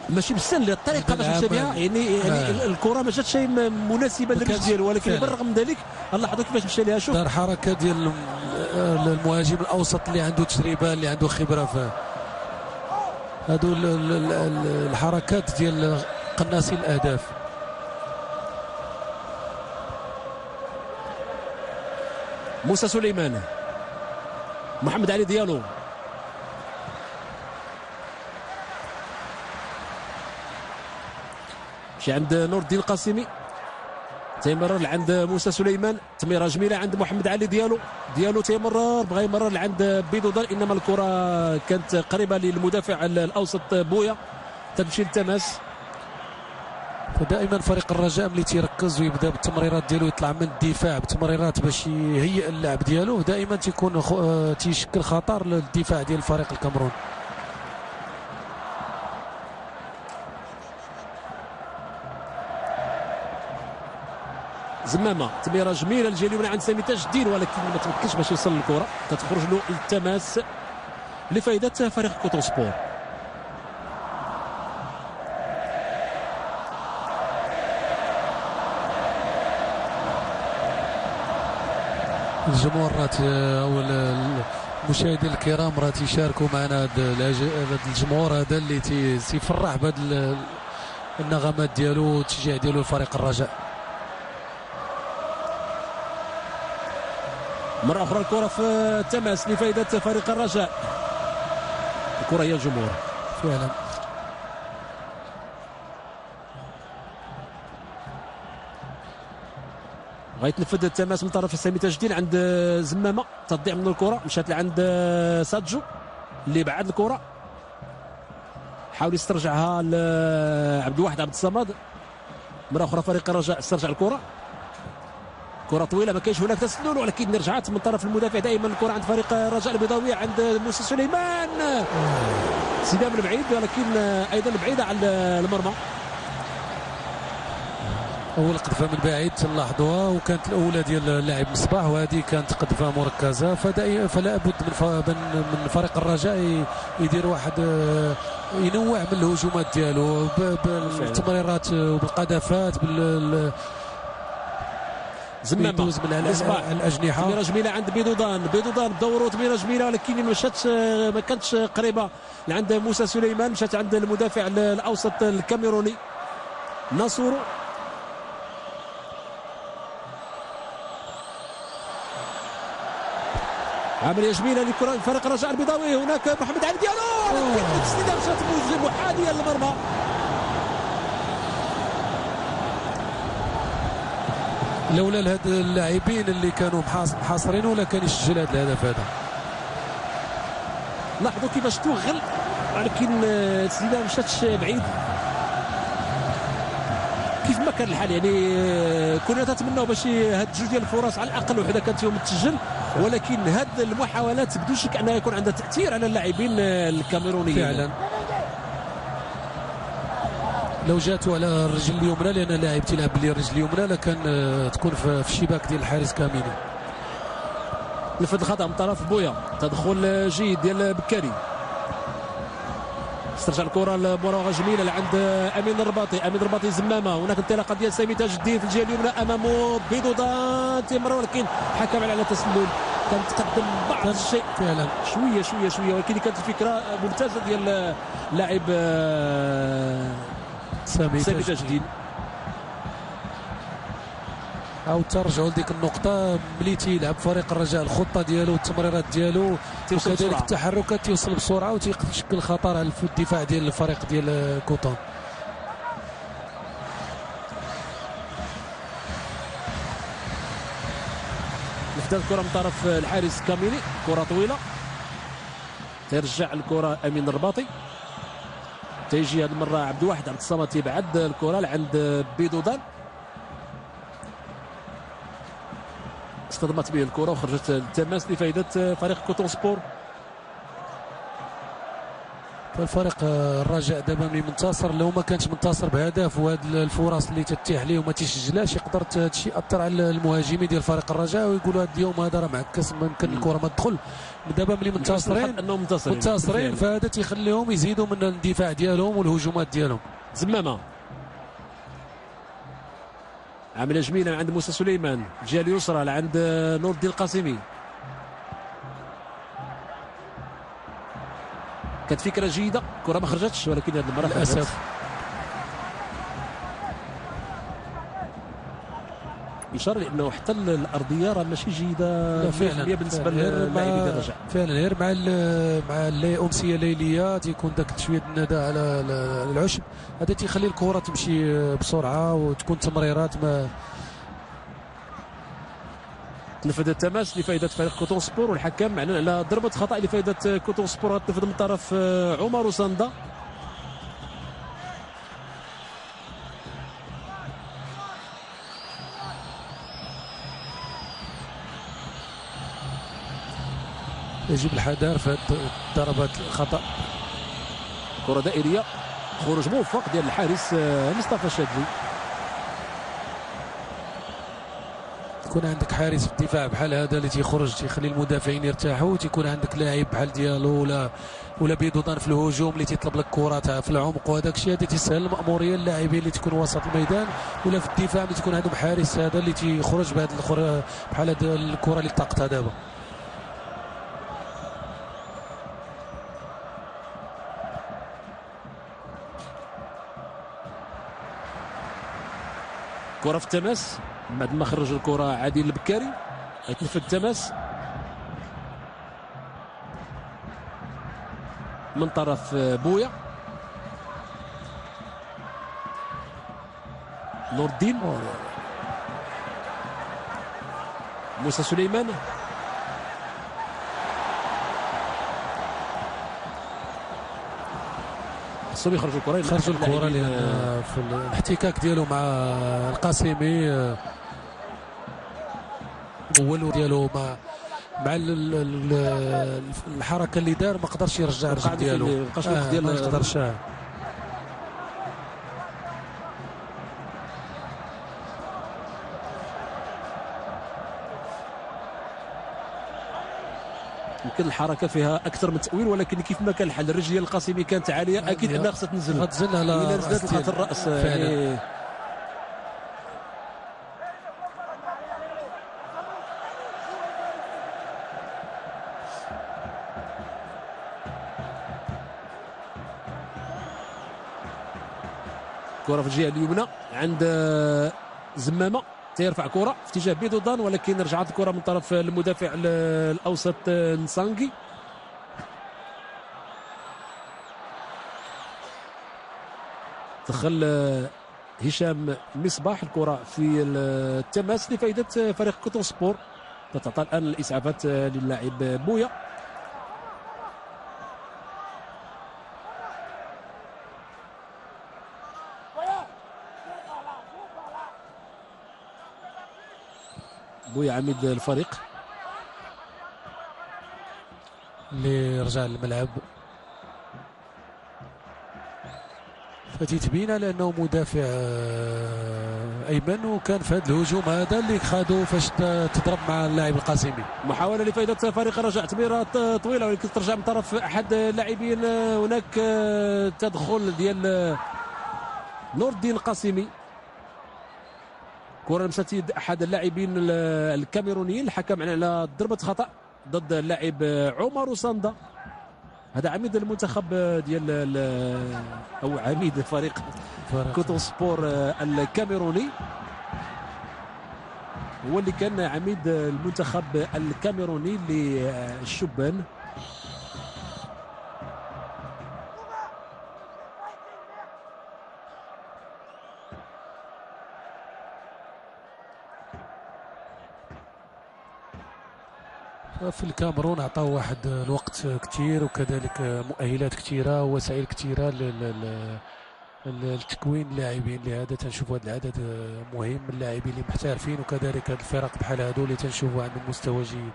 S1: ماشي بسهل الطريقه باش مشى بها، يعني الكره ما جاتش مناسبه للرجل ديالو، ولكن بالرغم من ذلك لاحظوا كيفاش مشى لها. شوف
S2: دار حركه ديال المهاجم الاوسط اللي عنده تجربه، اللي عنده خبره في هادو الحركات ديال قناصي الاهداف.
S1: موسى سليمان، محمد علي ديالو، مشي عند نور الدين القاسمي، تيمرر لعند موسى سليمان، تمريره جميله عند محمد علي ديالو تيمرر بغى يمرر لعند بيدودان، انما الكره كانت قريبه للمدافع الاوسط بويا تمشي للتماس.
S2: فدائما فريق الرجاء ملي تيركز ويبدا بالتمريرات ديالو، يطلع من الدفاع بتمريرات باش يهيئ اللعب ديالو، دائما تيكون تيشكل خطر للدفاع ديال الفريق الكاميرون.
S1: زمامه تمريره جميله الجهه اليمنى عند سامي تاج الدين، ولكن ما تمكنش باش يوصل للكره، تتخرج له التماس لفائده فريق كوتون سبور.
S2: الجمهور او المشاهدين الكرام راه تيشاركوا معنا هذا الجمهور هذا اللي تيفرح بهذه النغمات ديالو والتشجيع ديالو لفريق الرجاء.
S1: مرة أخرى الكرة في التماس لفائدة فريق الرجاء. الكرة هي الجمهور
S2: فعلا.
S1: غيتنفذ التماس من طرف سامي تاج الدين عند زمامة، تضيع من الكرة مشات لعند سادجو اللي بعد الكرة، حاول يسترجعها لعبد الواحد عبد الصمد. مرة أخرى فريق الرجاء استرجع الكرة، كرة طويلة ما كاينش هناك تسلل، ولكن رجعت من طرف المدافع دائما الكرة عند فريق الرجاء البيضاوي عند موسى سليمان، استلام البعيد ولكن أيضا بعيدة على المرمى.
S2: اول قذفه من بعيد تلاحظوها وكانت الاولى ديال اللاعب مصباح، وهذه كانت قذفه مركزه، فلا بد من فريق الرجاء يدير واحد ينوع من الهجومات ديالو بالتمريرات وبالقذفات
S1: زمامة
S2: مصباح الاجنحه.
S1: تمريره جميله عند بيدودان بدورو تمريره جميله، ولكن ما كانتش قريبه لعند موسى سليمان، مشات عند المدافع الاوسط الكاميروني ناصورو. عمليه جميله لكره فريق الرجاء البيضاوي، هناك محمد علي ديالو ولكن تسديده مشات محاذيه للمرمى.
S2: لولا هاد اللاعبين اللي كانوا محاصرين ولا كان يسجل هذا الهدف هذا.
S1: لاحظوا كيفاش توغل، ولكن التسديده ما مشاتش بعيد كيف ما كان الحال. يعني كنا نتمناو باش هاد جوج ديال الفرص على الاقل وحده كانت فيهم تسجل، ولكن هاد المحاولات بدون شك انها يكون عندها تاثير على اللاعبين الكاميرونيين
S2: فعلا. لو جاتوا على الرجل اليمنى، لان اللاعب تيلعب بالرجل اليمنى، لكان تكون في الشباك ديال الحارس كاميني.
S1: نفذ الخطا من طرف بويا، تدخل جيد ديال بكاري، استرجع الكره لمراوغه جميله لعند امين الرباطي زمامه، هناك انطلاقه ديال سامي تاج الدين في الجهه اليمنى امامه بيدودان تمر، ولكن حكم على تسلل، كان تقدم بعض الشيء
S2: فعلا
S1: شويه، ولكن كانت الفكره ممتازه ديال لاعب سامي تاج الدين.
S2: او ترجعوا لديك النقطه ملي تيلعب فريق الرجاء الخطه ديالو والتمريرات ديالو وكذلك التحركات تيوصل بسرعه وتيشكل خطر على الدفاع ديال الفريق ديال كوطون.
S1: بدات الكره من طرف الحارس كاميني، كره طويله ترجع الكره امين الرباطي، تيجي هذه المره عبد الواحد عبد الصمد تيبعد الكره لعند بيدودان، اصطدمت به الكره وخرجت التماس لفائده فريق كوتون سبور.
S2: الفريق الرجاء دابا ملي منتصر، لو ما كانش منتصر بهدف وهاد الفرص اللي تتيح ليه وما تيسجلهاش يقدر هذا الشيء ياثر على المهاجمين ديال فريق الرجاء ويقولوا هذا اليوم هذا راه معكس ممكن الكره ما تدخل. دابا ملي منتصرين فهذا تيخليهم يزيدوا من الدفاع ديالهم والهجومات ديالهم.
S1: زمامه عمليه جميله عند موسى سليمان، الجهه اليسرى لعند نور الدين القاسمي، كانت فكره جيده، كره ما خرجتش ولكن هذه المره
S2: للاسف
S1: اشاره لانه حتى الارضيه راه ماشي جيده
S2: فعلا
S1: بالنسبه للاعبين ديال الرجاء.
S2: فعلا غير مع الامسيه الليليه تيكون داك شويه النداء على العشب، هذا تيخلي الكره تمشي بسرعه وتكون تمريرات ما.
S1: تنفذ التماس لفائده فريق كوتون سبور، والحكم معلن على ضربه خطا لفائده كوتون سبور تنفذ من طرف عمر ساندا.
S2: يجب الحذر في ضربات الخطا.
S1: كره دائريه، خروج موفق ديال الحارس مصطفى الشاذلي.
S2: تكون عندك حارس في الدفاع بحال هذا اللي تيخرج تيخلي المدافعين يرتاحوا، تيكون عندك لاعب بحال ديالو ولا بيدودان في الهجوم اللي تيطلب لك كره في العمق، وهذاك الشيء هذا تيسهل المأموريه للاعبين اللي تكون وسط الميدان ولا في الدفاع اللي تكون عندهم حارس هذا اللي تيخرج بحال هذه الكره اللي طاقتها دابا.
S1: كره في التماس بعد ما خرج الكره عادل البكاري، غيتنفذ التماس من طرف بويا، نور الدين، موسى سليمان، خصهم يخرجوا الكره
S2: لان في الاحتكاك ديالو مع القاسمي اول ديالو مع الحركه اللي دار ما قدرش يرجع الرجل ديالو، ما يقدرش.
S1: يمكن الحركه فيها اكثر من تاويل، ولكن كيف ما كان الحل الرجل ديال القاسمي كانت عاليه اكيد انها خصها تنزل،
S2: غتنزل على
S1: الى نزلت لقات الراس يعني. كره في الجهه اليمنى عند زمامه، تيرفع كره في اتجاه بيدودان ولكن رجعت الكره من طرف المدافع الاوسط نسانغي. دخل هشام مصباح الكره في التماس لفائده فريق كوتون سبور. تتعطى الان الاسعافات للاعب بويا. بويا عميد الفريق
S2: اللي رجع للملعب، فتيتبين لانه مدافع ايمن، وكان في هذا الهجوم هذا اللي خادو فاش تضرب مع اللاعب القاسمي.
S1: محاوله لفائده فريق الرجاء، تمريرات طويله ولكن ترجع من طرف احد اللاعبين، هناك تدخل ديال نور الدين القاسمي، كره لمست يد احد اللاعبين الكاميرونيين، الحكم على ضربه خطا ضد اللاعب عمر ساندا. هذا عميد المنتخب ديال او عميد فريق كوتون سبور الكاميروني، هو اللي كان عميد المنتخب الكاميروني للشبان.
S2: في الكاميرون عطاو واحد الوقت كثير وكذلك مؤهلات كثيره ووسائل كثيره للتكوين اللاعبين. لهذا تنشوف هذا العدد مهم من اللاعبين اللي محترفين، وكذلك هذه الفرق بحال هادو اللي تنشوفوا عندهم مستوى جيد.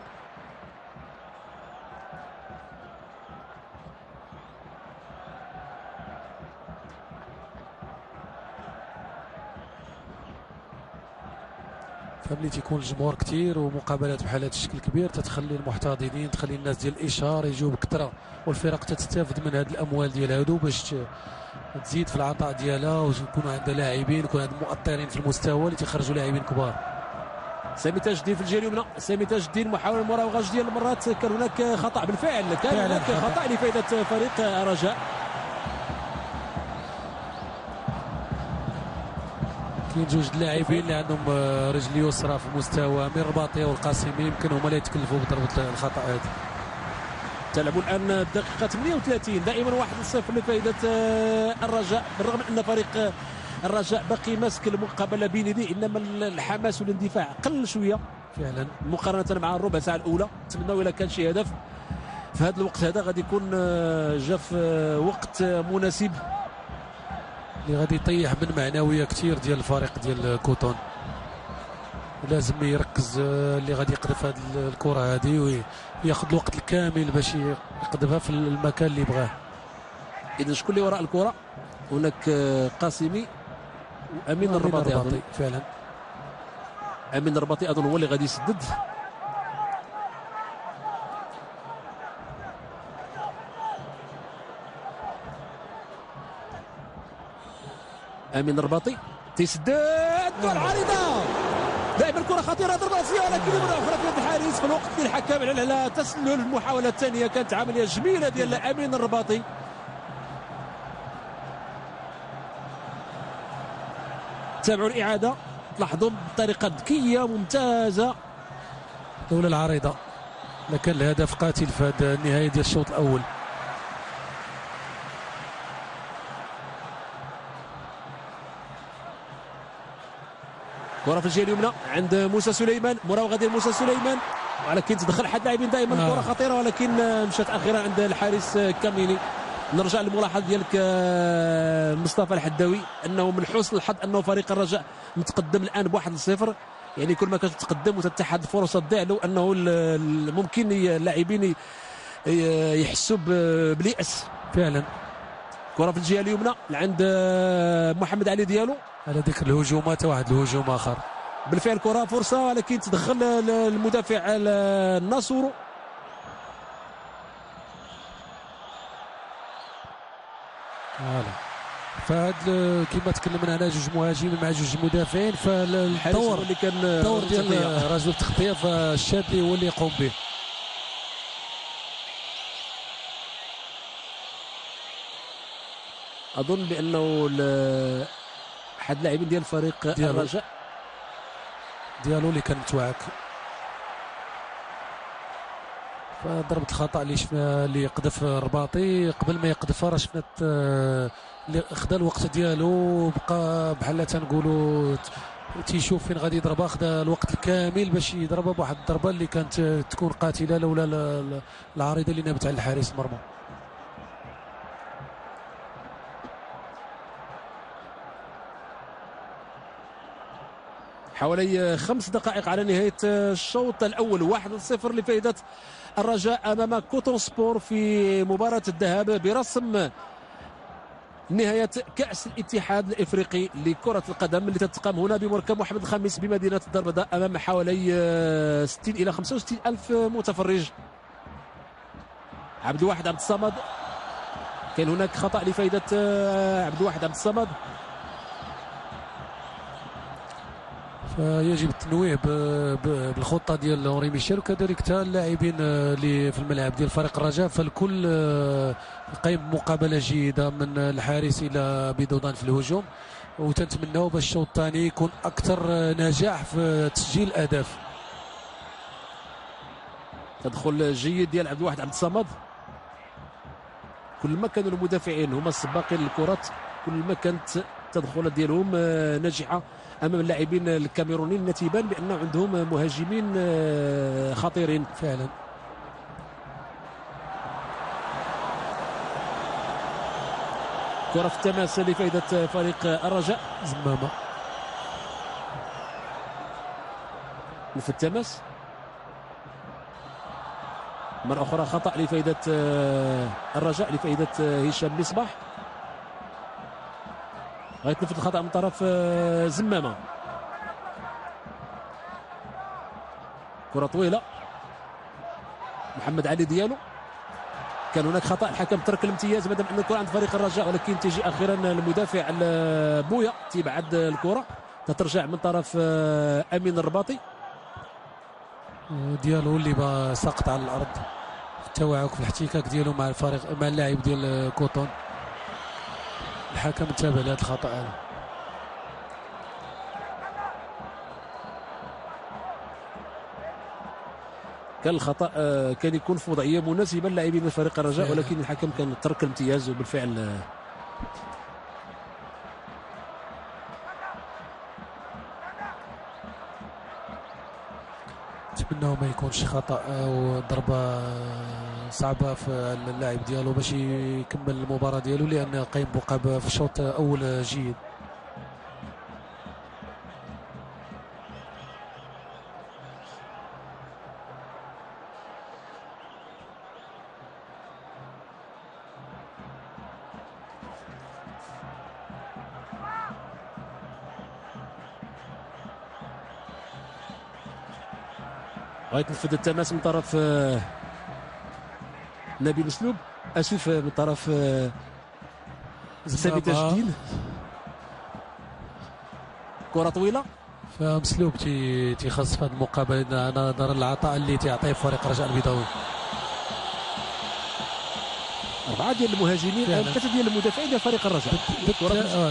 S2: فملي تيكون الجمهور كثير ومقابلات بحال هذا الشكل كبير تتخلي المحتضنين، تخلي الناس ديال الاشهار يجيو بكثره، والفرق تستافد من هذه الاموال ديال هادو باش تزيد في العطاء ديالها ويكون عندها لاعبين، يكون عندها مؤطرين في المستوى اللي تيخرجوا لاعبين كبار.
S1: سامي تاج الدين في الجهه اليمنى، سامي تاج الدين محاوله المراوغه جوج ديال المرات، كان هناك خطا بالفعل، كان هناك خطا لفائده فريق الرجاء.
S2: كاين جوج اللاعبين اللي عندهم رجل يسرى في المستوى، امين الرباطي والقاسمي، يمكن هما اللي يتكلفوا بضربه الخطا هذه.
S1: تلعبوا الان الدقيقه 38 دائما 1-0 لفائده الرجاء، بالرغم ان فريق الرجاء باقي ماسك المقابله بين يديه، انما الحماس والاندفاع قل شويه
S2: فعلا
S1: مقارنه مع الربع ساعه الاولى. نتمنوا الا كان شي هدف في هذا الوقت هذا غادي يكون جا في وقت مناسب
S2: اللي غادي يطيح من معنويه كثير ديال الفريق ديال كوتون. لازم يركز اللي غادي يقذف هذه الكره هذه وياخذ الوقت الكامل باش يقذفها في المكان اللي بغاه.
S1: اذا شكون اللي وراء الكره؟ هناك قاسمي وامين الرباطي
S2: فعلا.
S1: امين الرباطي اظن هو اللي غادي يسدد. امين الرباطي تيسدد كره عريضه، دائما كره خطيره ضربه راسيه، ولكن مره اخرى في يد الحارس في الوقت اللي الحكم على تسلل. المحاوله الثانيه كانت عمليه جميله ديال امين الرباطي. تابعوا الاعاده، تلاحظوا بطريقه ذكيه ممتازه.
S2: دوله العريضه لكن الهدف قاتل في هذه النهايه ديال الشوط الاول.
S1: كره في الجهه اليمنى عند موسى سليمان، مراوغه ديال موسى سليمان، ولكن تدخل احد اللاعبين دائما كره خطيره، ولكن مشات اخيرا عند الحارس كاميني. نرجع للملاحظه ديالك مصطفى الحداوي، انه من حسن الحظ انه فريق الرجاء متقدم الان ب1-0، يعني كل ما كانت تتقدم وتتحد الفرصه تضيع له، انه ممكن اللاعبين يحسوا بالياس
S2: فعلا.
S1: كره في الجهه اليمنى عند محمد علي ديالو
S2: على ذكر الهجومات، واحد الهجوم اخر
S1: بالفعل كره فرصه، ولكن تدخل المدافع الناصورو.
S2: فهاد كما تكلمنا على جوج مهاجمين مع جوج مدافعين، فالدور
S1: اللي كان
S2: الدور ديال رجل التغطيه فالشادلي هو اللي يقوم به.
S1: اظن بانه احد اللاعبين ديال فريق الرجاء
S2: ديالو اللي كان متوعك، فضربة الخطأ اللي شفنا اللي يقذف الرباطي قبل ما يقذفها راه شفنا اللي خدا الوقت ديالو، بقى بحال تنقولوا تيشوف فين غادي يضربها، خدا الوقت الكامل باش يضربها بواحد الضربه اللي كانت تكون قاتله لولا العارضه اللي نابت على الحارس المرمى.
S1: حوالي 5 دقائق على نهاية الشوط الأول، 1-0 لفائدة الرجاء أمام كوتون سبور في مباراة الذهاب برسم نهاية كأس الاتحاد الإفريقي لكرة القدم اللي تتقام هنا بمركب محمد الخامس بمدينة الدربدة أمام حوالي 60 إلى 65 ألف متفرج. عبد الواحد عبد الصمد، كان هناك خطأ لفائدة عبد الواحد عبد الصمد،
S2: فيجب التنويه بالخطه ديال لوري ميشيل، وكذلك حتى اللاعبين اللي في الملعب ديال فريق الرجاء، فالكل قيم مقابله جيده من الحارس الى بيدودان في الهجوم، وتنتمناو باش الشوط الثاني يكون اكثر نجاح في تسجيل الاهداف.
S1: تدخل جيد ديال عبد الواحد عبد الصمد، كل ما كانوا المدافعين هما السباقين للكرات كل ما كانت التدخلات ديالهم ناجحه امام اللاعبين الكاميرونيين، نتيجه بانه عندهم مهاجمين خطيرين
S2: فعلا.
S1: كرة في التماس لفائدة فريق الرجاء.
S2: زمامة
S1: في التماس مرة أخرى خطأ لفائدة الرجاء، لفائدة هشام مصباح. غيتنفذ الخطأ من طرف زمامة. كرة طويلة محمد علي ديالو. كان هناك خطأ، الحكم ترك الامتياز مادام أن الكرة عند فريق الرجاء، ولكن تيجي أخيرا المدافع بويا تيبعد الكرة، تترجع من طرف أمين الرباطي.
S2: ديالو اللي سقط على الأرض في التوعك في الاحتكاك ديالو مع الفريق مع اللاعب ديال كوطون. الحكم انتبه لهذا الخطأ هذا.
S1: كان الخطأ كان يكون في وضعية مناسبة للاعبين فريق الرجاء، ولكن الحكم كان ترك الامتياز وبالفعل
S2: نتمنى ما يكونش خطأ وضربة صعبة في اللاعب ديالو باش يكمل المباراة ديالو، لأن قايم بقى في الشوط الأول جيد.
S1: غيتنفذ التماس من طرف نبيل اسلوب، اسف من طرف سامي تاج الدين. كرة طويلة
S2: فمسلوب تيخص في هذه المقابله نظرا للعطاء اللي تيعطيه فريق الرجاء البيضاوي.
S1: 4 ديال المهاجمين، 3 ديال المدافعين ديال فريق الرجاء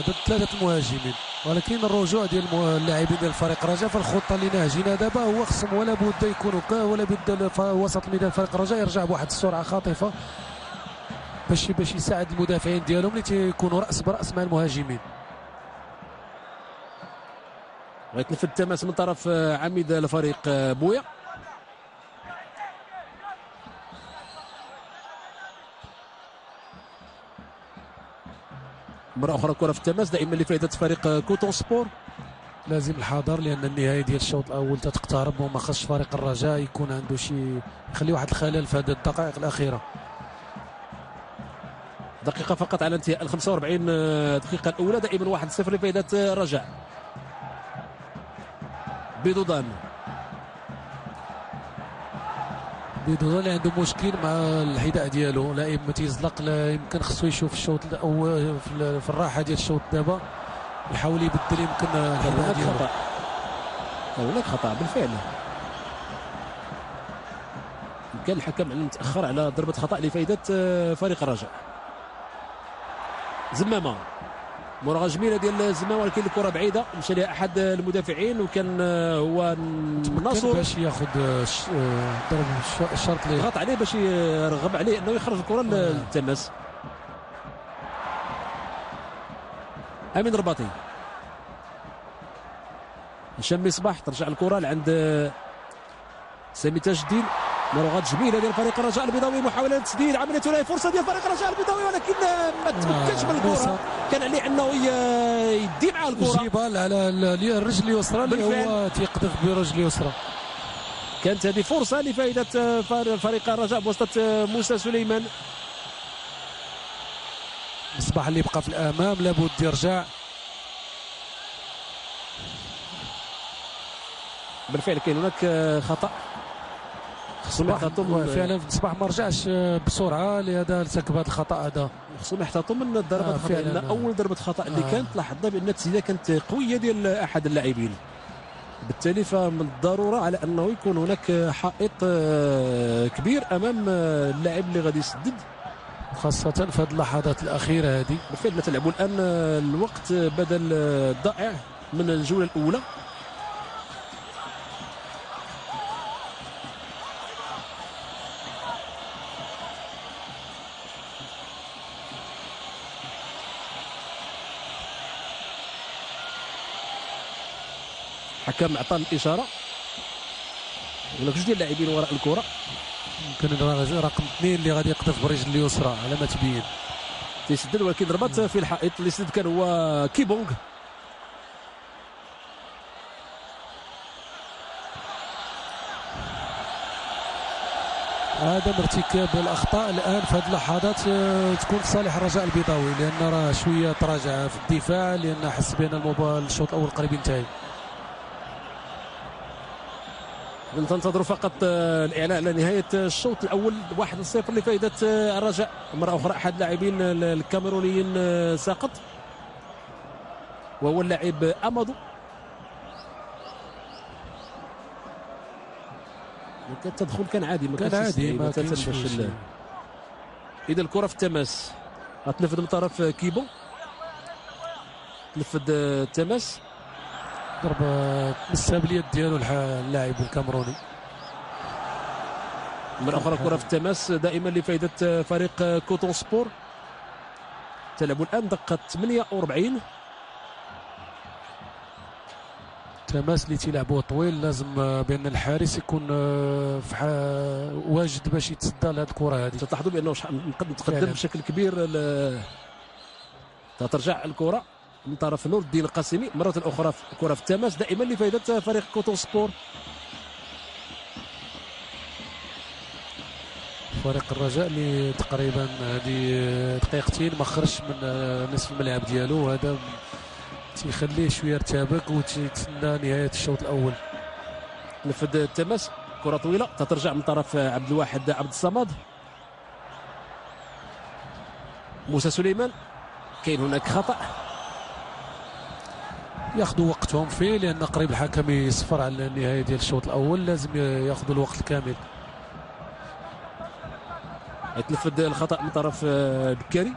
S2: ضد 3 مهاجمين، ولكن الرجوع ديال اللاعبين ديال فريق الرجاء في الخطه اللي ناهجينها دابا هو خصهم ولا بد يكونوا ولا بد وسط الميدان فريق الرجاء يرجع بواحد السرعه خاطفه باش يساعد المدافعين ديالهم اللي تيكونوا راس براس مع المهاجمين.
S1: غيتنفذ التماس من طرف عميد الفريق بويا. مرة أخرى كرة في التماس دائما لفائدة فريق كوتون سبور.
S2: لازم الحذر لأن النهاية ديال الشوط الأول تتقترب، وما خصش فريق الرجاء يكون عنده شي يخلي واحد الخلل في هذه الدقائق الأخيرة.
S1: دقيقة فقط على انتهاء ال 45 دقيقة الأولى، دائما 1-0 لفائدة الرجاء. بيضودان
S2: اللي عنده مشكل مع الحذاء ديالو، لا اما تيزلق لا يمكن خصو يشوف الشوط الاول في الراحه ديال الشوط دابا يحاول يبدل يمكن الحذاء ديالو.
S1: هناك خطا بالفعل، كان الحكم متاخر على ضربه خطا لفائده فريق الرجاء. زمامه مراوغه جميله ديال زمامه، ولكن الكره بعيده مشى لها احد المدافعين وكان هو ناصر
S2: باش ياخذ ضرب الشرط اللي
S1: ضغط عليه باش يرغب عليه انه يخرج الكره للتماس. امين رباطي، هشام مصباح، ترجع الكره لعند سامي تاج الدين. مراوغات جميله ديال فريق الرجاء البيضاوي، محاوله تسديد، عمليه ثنائيه، فرصه ديال فريق الرجاء البيضاوي ولكن ما تمكنش من الكره. كان عليه انه يدي مع الكره،
S2: يجيبها على الرجل اليسرى اللي هو تيقذف برجل اليسرى.
S1: كانت هذه فرصه لفائده فريق الرجاء بواسطه موسى سليمان.
S2: مصباح اللي بقى في الامام لابد يرجع.
S1: بالفعل كاين هناك خطا، خصهم يحتاطوا
S2: فعلا. مصباح ما رجعش بسرعه لهذا ارتكب هذا الخطا هذا.
S1: خصهم يحتاطوا من ضربه الخطا، لان اول ضربه خطا اللي كانت لاحظنا بان التسديده كانت قويه ديال احد اللاعبين، بالتالي فمن الضروره على انه يكون هناك حائط كبير امام اللاعب اللي غادي يسدد،
S2: خاصه في هذه اللحظات الاخيره هذه.
S1: بالفعل نتلعبوا الان الوقت بدل ضائع من الجوله الاولى. الحكم عطى الاشاره، هناك جوج ديال اللاعبين وراء الكره،
S2: يمكن رقم 2 اللي غادي يقذف برجل اليسرى على ما تبين.
S1: تيسدد ولكن ضربات في الحائط. اللي سدد كان هو كيبونغ.
S2: عدم ارتكاب الاخطاء الان في هذه اللحظات تكون في صالح الرجاء البيضاوي، لان راه شويه تراجع في الدفاع، لان حس بان الشوط الاول قريب ينتهي.
S1: ننتظر فقط الاعلان على نهايه الشوط الاول. 1-0 لفائده الرجاء. مره اخرى احد اللاعبين الكاميرونيين ساقط، وهو اللاعب امادو. التدخل كان عادي، ما كانش اذا الكره في التماس غتنفذ من طرف كيبو. تنفذ التماس،
S2: ضربه مسها باليد ديالو اللاعب الكاميروني.
S1: مرة أخرى كرة في التماس دائما لفائدة فريق كوتون سبور. تلعب الآن دقة 48.
S2: تماس اللي تيلعبوه طويل، لازم بان الحارس يكون واجد باش يتصدى لهذه الكره هذه.
S1: تلاحظوا بانه نقدر نتقدم بشكل كبير. ترجع الكره من طرف نور الدين القاسمي مره اخرى. كره في التماس دائما لفائده فريق كوتون سبور.
S2: فريق الرجاء اللي تقريبا هذه دقيقتين ما خرجش من نصف الملعب ديالو، وهذا تيخليه شويه يرتبك وتتسنى نهايه الشوط الاول.
S1: نفذ التماس، كره طويله تترجع من طرف عبد الواحد عبد الصمد. موسى سليمان، كاين هناك خطا
S2: ياخذوا وقتهم فيه، لان قريب الحكم يصفر على النهايه ديال الشوط الاول، لازم ياخذوا الوقت الكامل.
S1: يتنفذ الخطا من طرف بكاري.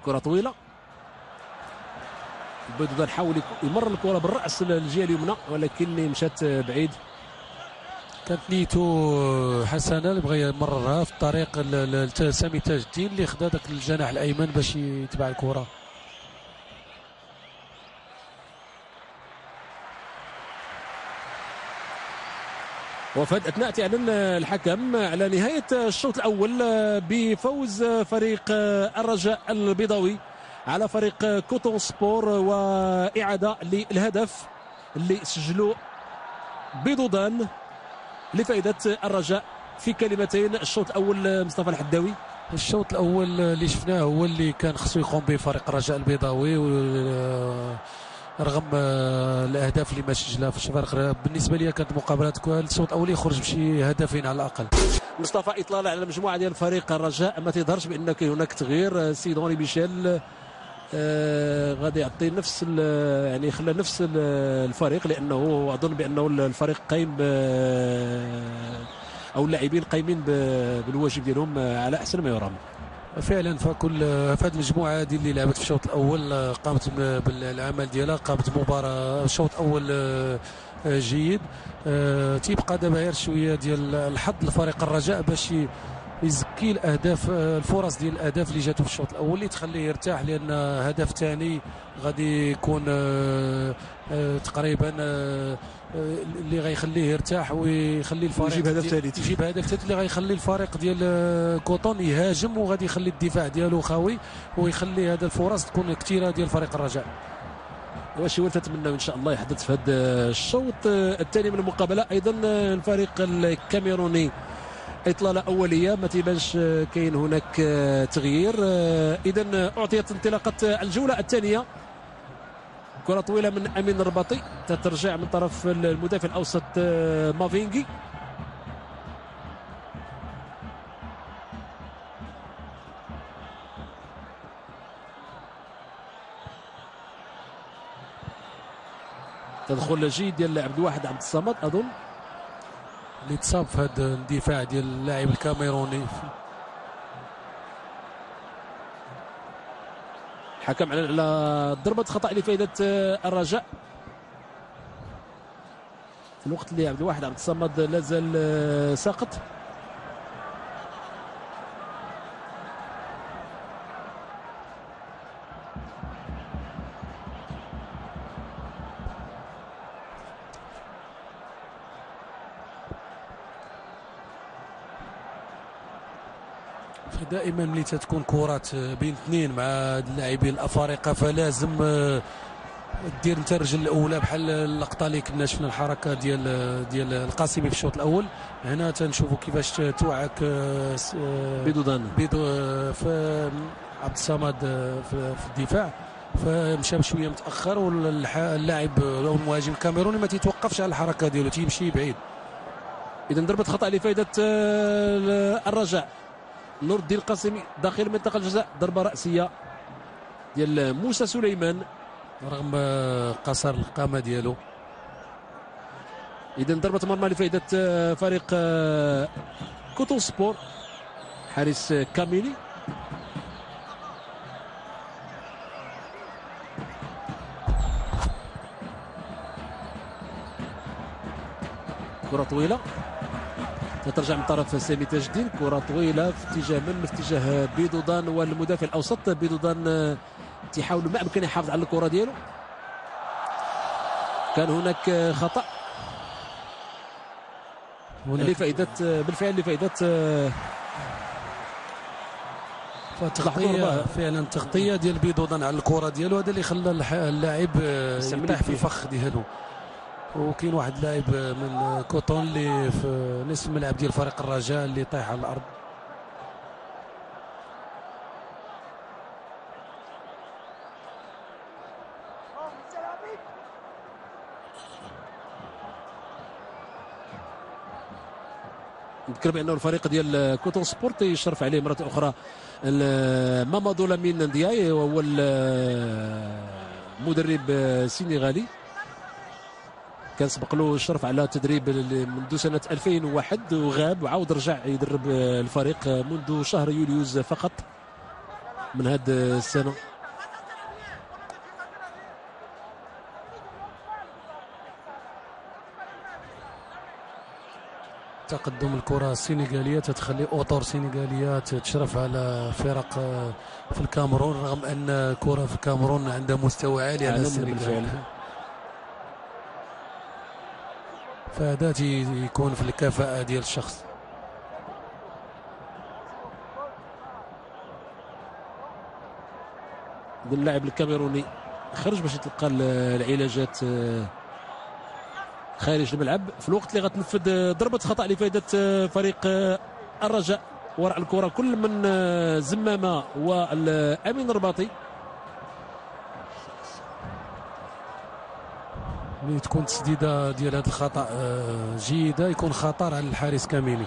S1: كره طويله، البيضاوي حاول يمر الكره بالراس للجهه اليمنى ولكن مشات بعيد.
S2: كانت نيته حسنه اللي بغى يمررها في الطريق لسامي تاج الدين اللي خدا ذاك الجناح الايمن باش يتبع الكره.
S1: وفي هذه الاثناء تعلن الحكم على نهايه الشوط الاول بفوز فريق الرجاء البيضاوي على فريق كوتون سبور، واعاده للهدف اللي سجلوه بيضودان لفائده الرجاء. في كلمتين، الشوط الاول مصطفى الحداوي.
S2: الشوط الاول اللي شفناه هو اللي كان خصو يقوم به فريق الرجاء البيضاوي، رغم الاهداف اللي ما سجلها في الشباب. بالنسبه لي كانت مقابله الشوط الاول يخرج بشي هدفين على الاقل.
S1: مصطفى، اطلاله على المجموعه ديال فريق الرجاء، ما تظهرش بان كاين هناك تغيير. سيدوني ميشيل غادي يعطي نفس يعني خلى نفس الفريق، لانه اظن بانه الفريق قايم او اللاعبين قايمين بالواجب ديالهم على احسن ما يرام.
S2: فعلا فكل في هذه المجموعه هذه اللي لعبت في الشوط الاول قامت بالعمل ديالها، قامت مباراه الشوط الاول جيد. تيبقى دابا غير شويه ديال الحظ لفريق الرجاء باش يزكي الاهداف، الفرص ديال الاهداف اللي جاتو في الشوط الاول اللي تخليه يرتاح، لان هدف ثاني غادي يكون تقريبا اللي غيخليه يرتاح ويخلي الفريق
S1: يجيب هدف ثالث،
S2: يجيب هدف ثالث اللي غيخلي الفريق ديال كوطون يهاجم، وغادي يخلي الدفاع ديالو خاوي، ويخلي هذه الفرص تكون كثيره ديال فريق الرجاء.
S1: واش هو نتمنى ان شاء الله يحدث في هذا الشوط الثاني من المقابله. ايضا الفريق الكاميروني اطلاله اوليه، ما تيبانش كاين هناك تغيير. اذا اعطيت انطلاقه الجوله الثانيه. كره طويله من امين الرباطي تترجع من طرف المدافع الاوسط مافينغي. تدخل جيد ديال عبد الواحد عبد الصمد اظن
S2: اللي تصاب في هذا الدفاع ديال اللاعب الكاميروني.
S1: حكم على ضربة خطأ لفائدة الرجاء في الوقت اللي عبد الواحد عبد الصمد لازال ساقط.
S2: دائما ملي تكون كرات بين اثنين مع اللاعبين الافارقه فلازم دير انت الرجل الاولى بحال اللقطه اللي كنا شفنا الحركه ديال القاسمي في الشوط الاول. هنا تنشوفوا كيفاش توعك
S1: بيدودان
S2: في عبد الصمد في الدفاع، فمشى بشويه متاخر، واللاعب او المهاجم الكاميروني ما تيتوقفش على الحركه ديالو، تيمشي بعيد.
S1: اذا ضربه خطا لفائده الرجاء. نور الدين القاسمي داخل منطقه الجزاء، ضربه راسيه ديال موسى سليمان
S2: رغم قصر القامه ديالو.
S1: اذا ضربه مرمى لفائده فريق كوتون سبور، حارس كاميني. كرة طويلة تترجع من طرف سامي تاج الدين، كرة طويلة في اتجاه في اتجاه بيدودان والمدافع الأوسط. بيدودان تيحاول ما أمكن يحافظ على الكرة ديالو. كان هناك خطأ لفائدة بالفعل لفائدة
S2: تغطية، فعلا تغطية ديال بيدودان على الكرة ديالو، هذا اللي خلى اللاعب يطيح في الفخ ديالو. وكاين واحد لاعب من كوتون اللي في نصف الملعب ديال فريق الرجاء اللي طايح على الارض.
S1: نذكر بانه الفريق ديال كوتون سبورت يشرف عليه مره اخرى مامادو لامين ندياي، وهو المدرب السنغالي، كان سبق له الشرف على تدريب منذ سنة 2001 وغاب وعاود رجع يدرب الفريق منذ شهر يوليوز فقط من هذه السنة.
S2: تقدم الكرة السنغالية تتخلي أوتور سنغالية تشرف على فرق في الكاميرون، رغم أن الكرة في الكاميرون عندها مستوى عالي على السنغال، فهذا يكون في الكفاءة ديال الشخص.
S1: اللاعب الكاميروني خرج باش يتلقى العلاجات خارج الملعب في الوقت اللي غتنفذ ضربة خطأ لفائدة فريق الرجاء. وراء الكرة كل من زمامة والأمين الرباطي.
S2: ملي تكون تسديده ديال هذا الخطا جيده يكون خطر على الحارس كاميني.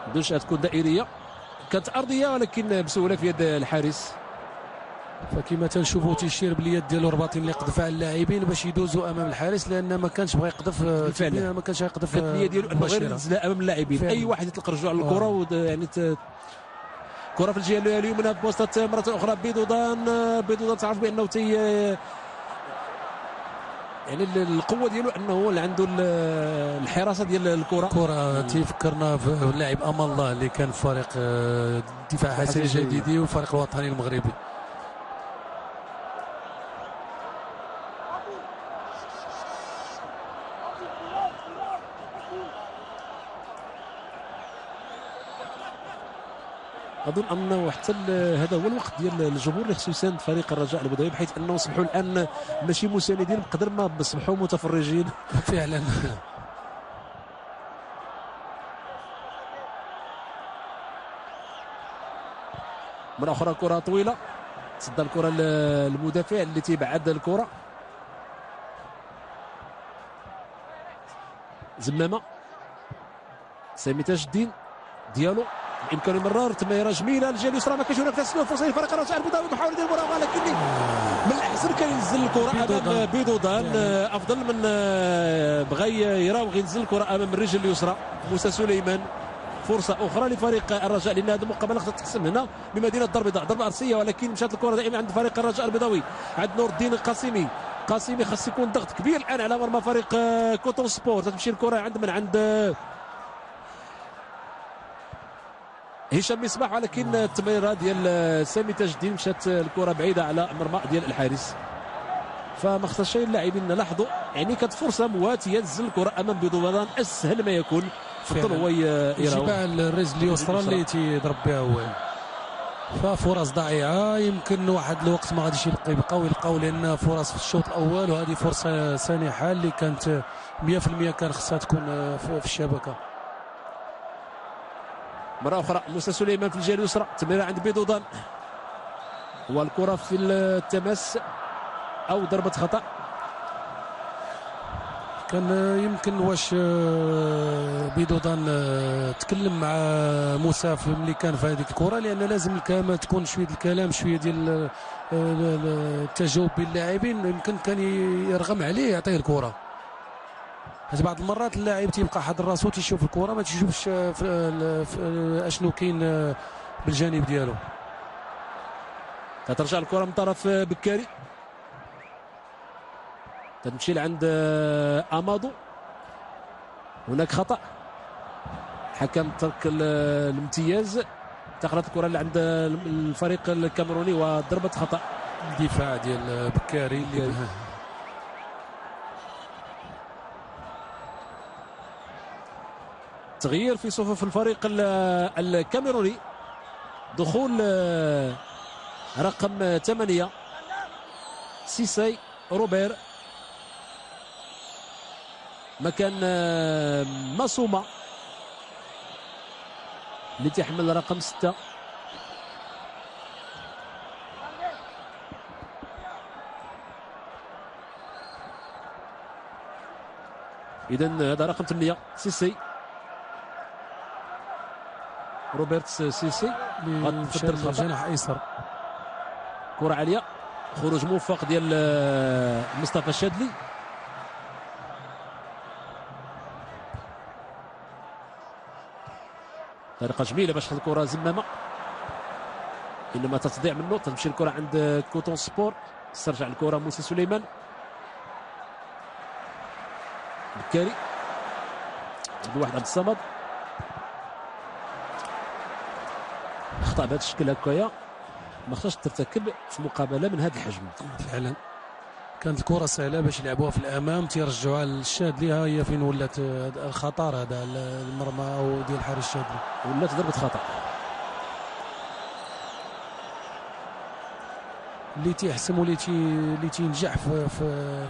S1: بدونش تكون دائريه، كانت ارضيه ولكن بسهوله في يد الحارس.
S2: فكما تنشوفوا تيشير باليد ديالو الرباطي اللي يقذف على اللاعبين باش يدوزوا امام الحارس، لان ما كانش بغى يقذف
S1: بالفعل،
S2: ما كانش يقذف
S1: كانت النيه ديالو انه غير ينزل امام اللاعبين. اي واحد يطلق رجوع على الكره يعني كره في الجهه اليمنى بوسط مره اخرى بيدودان تعرف بانه يعني القوه ديالو انه اللي عنده الحراسه ديال الكره.
S2: تيفكرنا في اللاعب امان الله اللي كان في فريق الدفاع حسن الجديدي والفريق الوطني المغربي.
S1: اظن انه حتى هذا هو الوقت ديال الجمهور اللي خصو يساند فريق الرجاء البيضاوي، بحيث انه اصبحوا الان ماشي مساندين بقدر ما اصبحوا متفرجين
S2: فعلا.
S1: مرة أخرى كرة طويلة، تصدى الكرة المدافع اللي تيبعد الكرة. زمامة، سامي تاج الدين، ديالو بإمكانه يمرر تمريرة جميلة للجهة اليسرى، ما كاينش هناك تسلل فرصة لفريق الرجاء البيضاوي محاولة ديال المراوغة، لكن من الأحسن كان ينزل الكرة أمام بيدودان، أفضل من بغى يراوغ ينزل الكرة أمام الرجل اليسرى موسى سليمان. فرصة أخرى لفريق الرجاء، لأن هذه المقابلة خصها تحسم هنا بمدينة الدار البيضاء، ضربة أرسية ولكن مشات الكرة دائما عند فريق الرجاء البيضاوي، عند نور الدين القاسمي. خاص يكون ضغط كبير الآن على مرمى فريق كوتون سبور. تمشي الكرة عند هشام مصباح، ولكن التمريرة ديال سامي تاج الدين مشات الكرة بعيدة على مرمى ديال الحارس. فما خصش شي اللاعبين لاحظوا يعني كانت فرصة مواتية تنزل الكرة أمام بيضودان أسهل ما يكون، فضل هو
S2: يراوغ الرجل اليسرى اللي تيضرب بها هو. ففرص ضائعه، يمكن واحد الوقت ما غاديش يلقاو لان فرص في الشوط الاول، وهذه فرصه سانحه اللي كانت 100% كان خصها تكون في الشبكه.
S1: مرة أخرى موسى سليمان في الجهة اليسرى، تمريرة عند بيدودان، والكرة في التماس أو ضربة خطأ.
S2: كان يمكن واش بيدودان تكلم مع موسى ملي كان في هذيك الكرة، لأن لازم الكلام تكون شوية الكلام شوية ديال التجاوب بين اللاعبين، يمكن كان يرغم عليه يعطيه الكرة. حيت بعض المرات اللاعب تيبقى حاضر راسو تيشوف الكرة ما تيشوفش اشنو كاين بالجانب ديالو.
S1: ترجع الكرة من طرف بكاري، تمشي لعند امادو، هناك خطأ، حكم ترك الامتياز، انتقلت الكرة لعند الفريق الكاميروني وضربة خطأ.
S2: الدفاع ديال بكاري اللي
S1: تغيير في صفوف الفريق الكاميروني، دخول رقم 8 سيسي روبير مكان ماسوما اللي تحمل رقم 6. إذن هذا رقم 8 سيسي روبرت سيسي
S2: اللي في الجناح ايسر.
S1: كرة عالية، خروج موفق ديال مصطفى الشادلي. طريقة جميلة باش تاخذ الكرة زمامة، انما تضيع منه، تمشي الكرة عند كوتون سبور، تسترجع الكرة موسى سليمان. بكاري عنده واحد عبد الصمد، اخطا بهذا الشكل هكايا ما خصهاش ترتكب في مقابله من هذا الحجم.
S2: فعلا كانت الكره سهله باش يلعبوها في الامام، تيرجعوها للشادلي، ها هي فين ولات الخطر هذا المرمى او ديال حارس الشادلي،
S1: ولات ضربه خطا.
S2: اللي تيحسم اللي تينجح في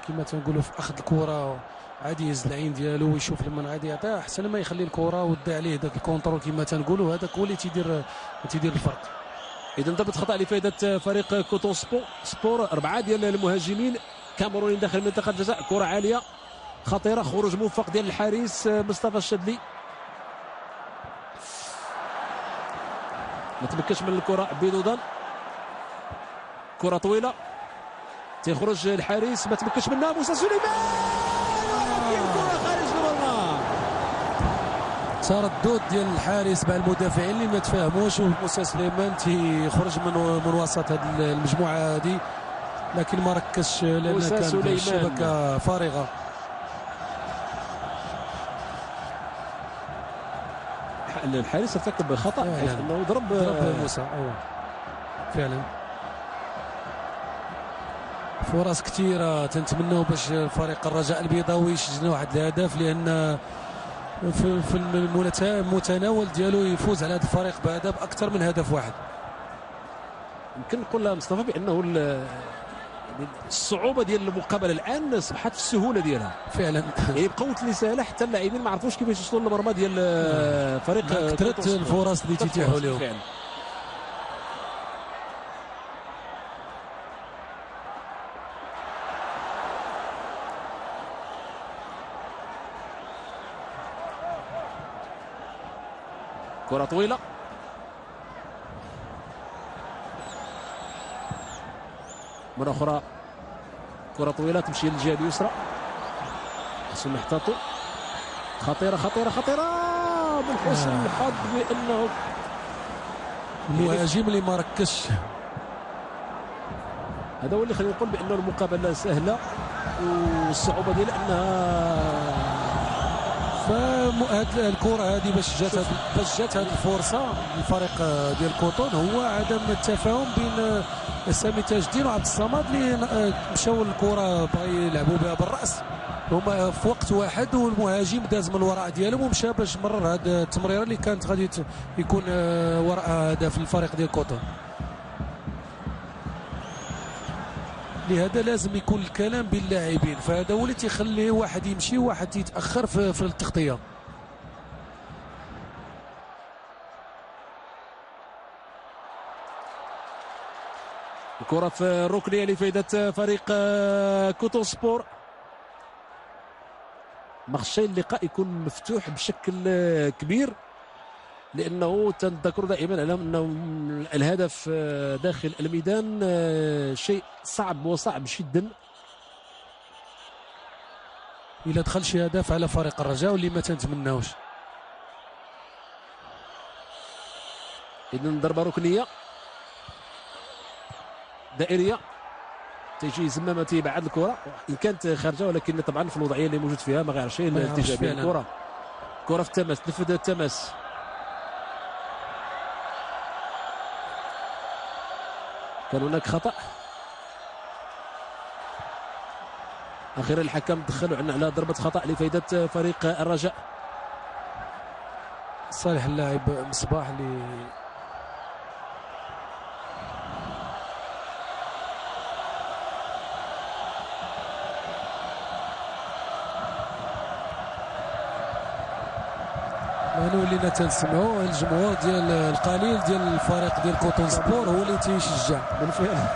S2: كما تنقولوا في اخذ الكره، عادي يهز العين ديالو ويشوف لما غادي يعطيها، احسن ما يخلي الكره ودي عليه داك الكونترول كما تنقولوا، هذاك هو اللي تيدير الفرق.
S1: اذا ضربه خطا لفائده فريق كوتون سبور. 4 ديال المهاجمين كاميرونيين داخل منطقه الجزاء، كره عاليه خطيره، خروج موفق ديال الحارس مصطفى الشدلي، ما تمكنش من الكره بيدودان، كره طويله تيخرج الحارس ما تمكنش منها موسى سليمان، الكره خارج المرمى.
S2: تردد ديال الحارس مع المدافعين اللي ما تفاهموش، وموسى سليمان تيخرج من وسط هذه المجموعه هذه، لكن ما ركزش لان كانت الشبكه فارغه.
S1: الحارس ارتكب خطا حيث انه ضرب
S2: موسى. ايوه فعلا فرص كثيره تنتمنوا باش فريق الرجاء البيضاوي يسجل واحد الهدف، لان في المتناول ديالو يفوز على هذا الفريق بهدف اكثر من هدف واحد.
S1: يمكن نقول مصطفى بانه الصعوبه ديال المقابله الان اصبحت في السهوله ديالها
S2: فعلا،
S1: يعني بقوه اللي سهله حتى اللاعبين ما عرفوش كيفاش يوصلوا للمرمى ديال فريق
S2: كثرت الفرص اللي تتيحوا لهم.
S1: كرة طويلة مرة أخرى، كرة طويلة تمشي للجهة اليسرى، حسن محتاطو، خطيرة خطيرة خطيرة من حسن الحظ بأنه
S2: المهاجم اللي ما ركزش،
S1: هذا هو اللي خلينا نقول بأنه المقابلة سهلة والصعوبة ديال أنها
S2: فهاد الكره هذه باش جات هذه الفرصه الفريق ديال كوطون هو عدم التفاهم بين سامي تاج الدين وعبد الصمد اللي مشاو الكره بغا يلعبوا بها بالراس، هما في وقت واحد والمهاجم داز من الوراء ديالهم ومشى باش مرر هذه التمريره اللي كانت غادي يكون وراء هدف الفريق ديال كوطون. لهذا لازم يكون الكلام بين اللاعبين، فهذا هو اللي تيخلي واحد يمشي وواحد يتاخر في التغطيه.
S1: الكره في الركنيه لفائده فريق كوطون سبور. مخشي اللقاء يكون مفتوح بشكل كبير، لانه تنذكر دائما على انه الهدف داخل الميدان شيء صعب وصعب جدا.
S2: الا دخل شي هدف على فريق الرجاء واللي ما تنتمناوش.
S1: اذا ضربه ركنيه دائريه تيجي زمامه تيبعد الكره ان كانت خارجه، ولكن طبعا في الوضعيه اللي موجود فيها ما غيعرفش الاتجاه ديال الكره. كره في التماس، نفذ التماس، كان هناك خطا اخيرا الحكم دخلوا عنا على ضربه خطا لفائده فريق الرجاء.
S2: صالح اللاعب مصباح اللي هنا ولينا تنسمعوا الجمهور ديال القليل ديال الفريق ديال كوطون سبور هو اللي تيشجع بالفعل.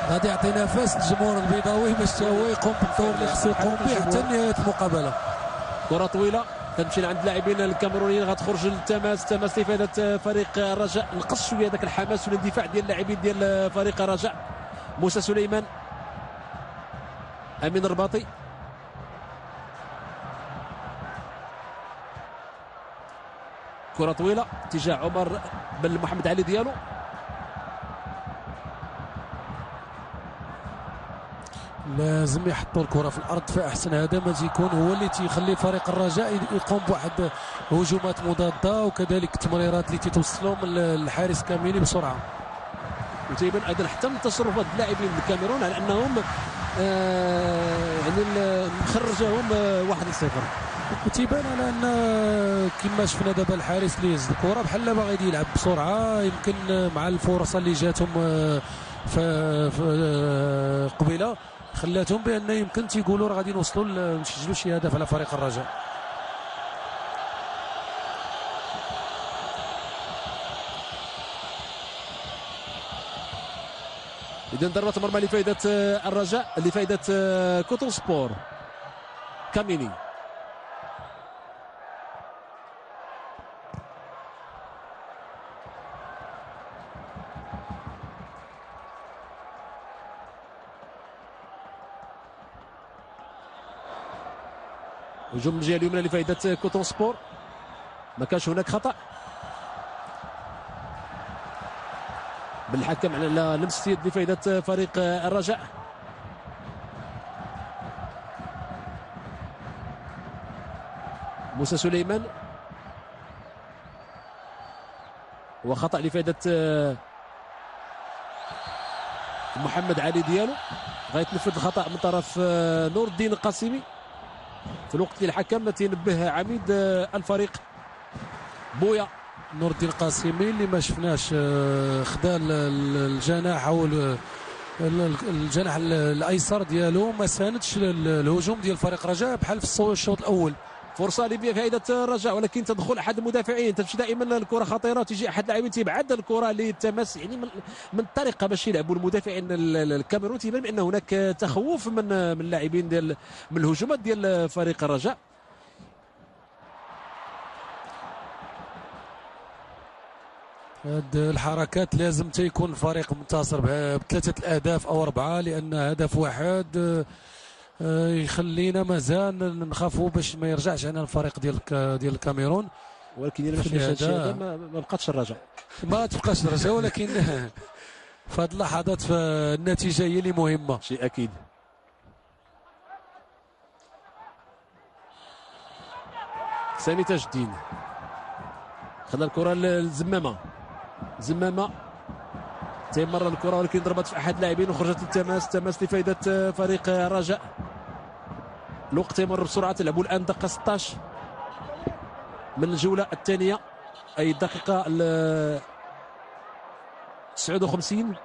S2: غادي يعطي نفس الجمهور البيضاوي باش هو يقوم بالدور اللي خصو يقوم به حتى نهايه المقابله.
S1: كره طويله تمشي لعند اللاعبين الكاميرونيين، غتخرج للتماس، تماس لفائده فريق الرجاء. نقص شويه ذاك الحماس والاندفاع ديال اللاعبين ديال فريق الرجاء. موسى سليمان، امين الرباطي، كرة طويلة اتجاه عمر بن محمد علي ديالو.
S2: لازم يحطوا الكرة في الأرض في أحسن، هذا ما تيكون هو اللي تيخلي فريق الرجاء يقوم بواحد هجومات مضادة وكذلك التمريرات اللي تتوصلهم الحارس كاميني بسرعة.
S1: وتيبان ايضا حتى من تصرفات اللاعبين الكاميرون على انهم يعني مخرجهم 1-0.
S2: وتيبان على ان كما شفنا دابا الحارس اللي هز الكره بحال باغي يلعب بسرعه، يمكن مع الفرصه اللي جاتهم في قبيله خلاتهم بان يمكن تيقولوا راه غادي نوصلوا نسجلوا شي هدف على فريق الرجاء.
S1: اذا ضربه مرمى لفائده الرجاء، لفائده كوطون سبور. كاميني، هجوم من الجهه اليمنى لفائده كوطون سبور، ما كانش هناك خطا بالحكم على لمسه يد لفائده فريق الرجاء. موسى سليمان، وخطا لفائده محمد علي ديالو، غيتنفذ الخطا من طرف نور الدين القاسمي في الوقت اللي الحكم تينبه عميد الفريق بويا.
S2: نور الدين القاسمي اللي ما شفناش خدا الجناح او الجناح الايسر ديالو، ما ساندش الهجوم ديال فريق الرجاء بحال في الشوط الاول.
S1: فرصه لفائده الرجاء، ولكن تدخل احد المدافعين، تمشي دائما الكره خطيره وتجي احد اللاعبين تيبعد الكره للتماس، يعني من الطريقه باش يلعبوا المدافعين الكاميرون تيبان بان هناك تخوف من اللاعبين ديال من الهجومات ديال فريق الرجاء.
S2: هاد الحركات لازم تيكون الفريق منتصر بثلاثه الاهداف او 4، لان هدف واحد يخلينا مازال نخافوا باش ما يرجعش عنا الفريق ديال الكاميرون.
S1: ولكن الا ما شفناش هذا ما بقاتش الرجاء،
S2: ما تبقاش الرجاء، ولكن في هذه اللحظات النتيجه هي اللي مهمه.
S1: شيء اكيد. سامي تاج الدين خذ الكره للزمامه، زمامه تيمر الكره ولكن ضربت في احد اللاعبين وخرجت للتماس، تماس لفائده فريق الرجاء. الوقت يمر بسرعه. تلعبوا الان دقيقه 16 من الجوله الثانيه، اي الدقيقه 59.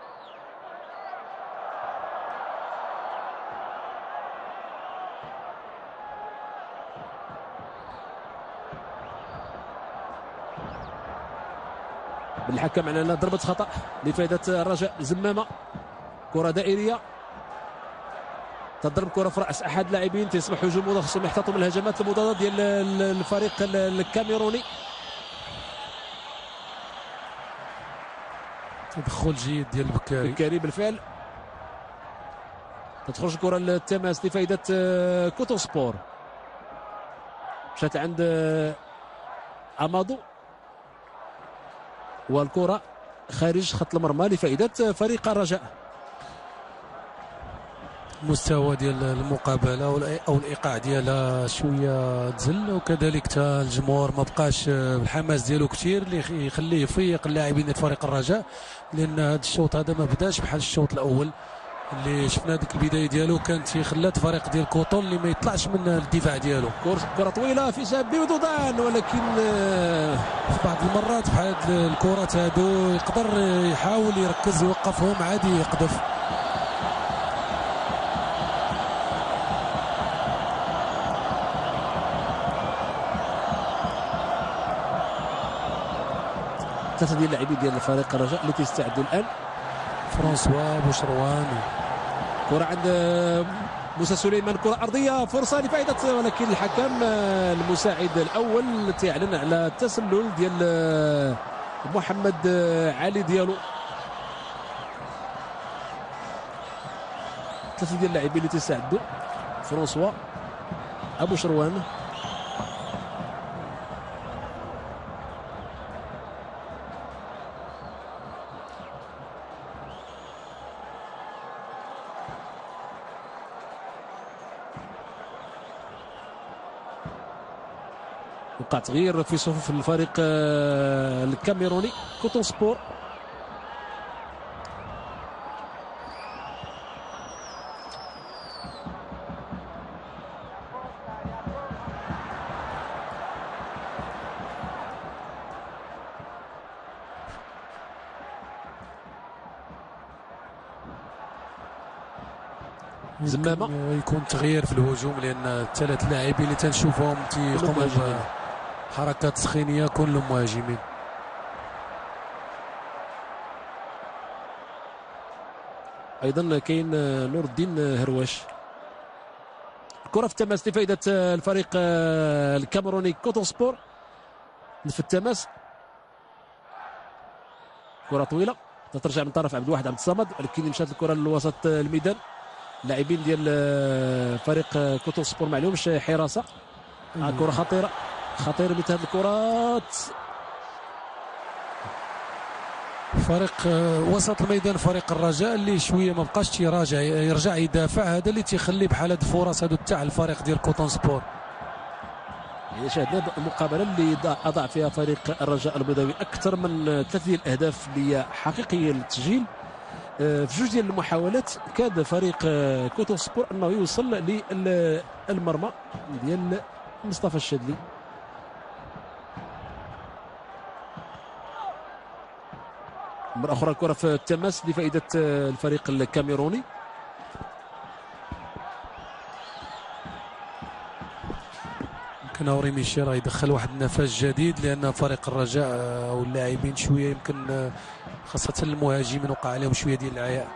S1: بالحكم على ضربة خطأ لفائدة الرجاء. زمامة، كرة دائرية تضرب كرة في رأس أحد لاعبين، تسمح هجوم خصهم يحتاطوا من الهجمات المضادة ديال الفريق الكاميروني.
S2: تدخل جيد ديال
S1: بكاري بالفعل. تخرج كرة للتماس لفائدة كوتو سبور، مشات عند أمادو، والكرة خارج خط المرمى لفائدة فريق الرجاء.
S2: المستوى ديال المقابله او الايقاع ديالها شويه تزل، وكذلك حتى الجمهور ما بقاش الحماس ديالو كثير اللي يخليه يفيق اللاعبين ديال فريق الرجاء، لان هذا الشوط هذا ما بداش بحال الشوط الاول اللي شفنا ديك البدايه ديالو كانت خلات فريق ديال كوطون اللي ما يطلعش من الدفاع ديالو.
S1: كرة طويلة في ساب ودودان، ولكن
S2: في بعض المرات بحال هاد الكرات هادو يقدر يحاول يركز يوقفهم عادي يقذف.
S1: ثلاثة ديال اللاعبين ديال فريق الرجاء اللي تيستعدوا الآن.
S2: فرانسوا بوشروان،
S1: كرة عند موسى سليمان، كرة أرضية، فرصة لفائدة، ولكن الحكم المساعد الأول تعلن على التسلل ديال محمد علي ديالو. ثلاثة ديال اللاعبين اللي تيستعدوا، فرانسوا، أبو شروان، وقع تغيير في صفوف الفريق الكاميروني كوتون سبور.
S2: زمامة يكون تغيير في الهجوم، لان الثلاث لاعبين اللي تنشوفهم تيقوموا بحركات تسخينيه كلهم مهاجمين.
S1: ايضا كاين نور الدين هرواش. الكره في التماس لفائده الفريق الكاميروني كوتون سبور. في التماس كره طويله تترجع من طرف عبد الواحد عبد الصمد، ولكن مشات الكره لوسط الميدان. لاعبين ديال فريق كوتون سبور ما عليهمش حراسه. كره خطيره مثل هذه الكرات.
S2: فريق وسط الميدان فريق الرجاء اللي شويه ما بقاش تيراجع يرجع يدافع، هذا اللي تيخلي بحال هاد الفرص هادو تاع الفريق ديال كوتون سبور.
S1: شاهدنا المقابله اللي اضاع فيها فريق الرجاء البيضاوي اكثر من 3 ديال الاهداف اللي هي حقيقيه للتسجيل. في جوج ديال المحاولات كاد فريق كوتون سبور انه يوصل للمرمى ديال مصطفى الشاذلي. مرة أخرى الكرة في التماس لفائدة الفريق الكاميروني.
S2: يمكن اوري ميشي راه يدخل واحد النفس جديد، لان فريق الرجاء واللاعبين شويه يمكن خاصه المهاجمين وقع عليهم شويه ديال العياء.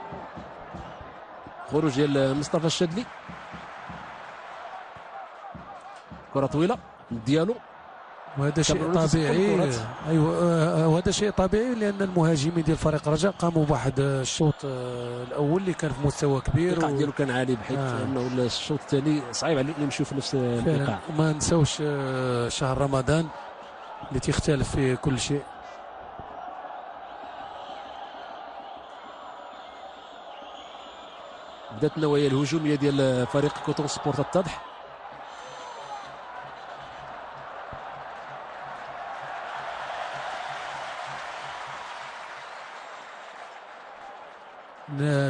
S1: خروج ديال مصطفى الشاذلي، كرة طويلة ديالو،
S2: وهذا شيء طبيعي. ايوه وهذا شيء طبيعي، لان المهاجمين ديال فريق الرجاء قاموا بواحد الشوط الاول اللي كان في مستوى كبير،
S1: الايقاع ديالو كان عالي، بحيث انه الشوط الثاني صعيب علينا نمشيو في نفس الايقاع.
S2: ما نساوش شهر رمضان اللي تختلف فيه كل شيء.
S1: بدات النوايا الهجوميه ديال فريق كوتون سبور تتضح.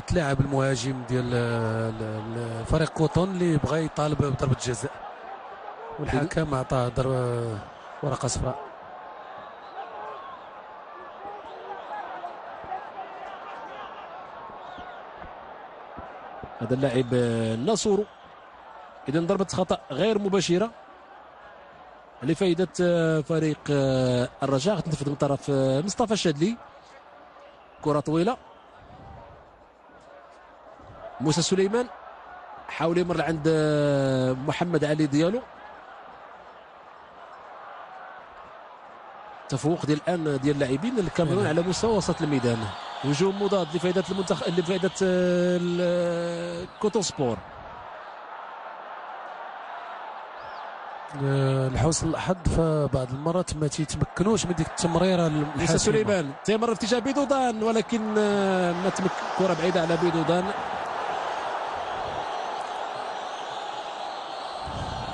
S2: تلاعب المهاجم ديال فريق كوطون اللي بغى يطالب بضربه جزاء، والحكم عطاه ورقه صفراء.
S1: هذا اللاعب ناصورو. اذا ضربه خطا غير مباشره لفائده فريق الرجاء، تنفذ من طرف مصطفى الشادلي. كره طويله، موسى سليمان حاول يمر عند محمد علي ديالو. تفوق ديال الان ديال اللاعبين الكاميرون على مستوى وسط الميدان. هجوم مضاد لفائده لفائده كوتون سبور.
S2: لحسن الحظ فبعض المرات ما تيتمكنوش من ديك التمريره.
S1: موسى سليمان تيمر في اتجاه بيدودان، ولكن ما تمكن، كره بعيده على بيدودان.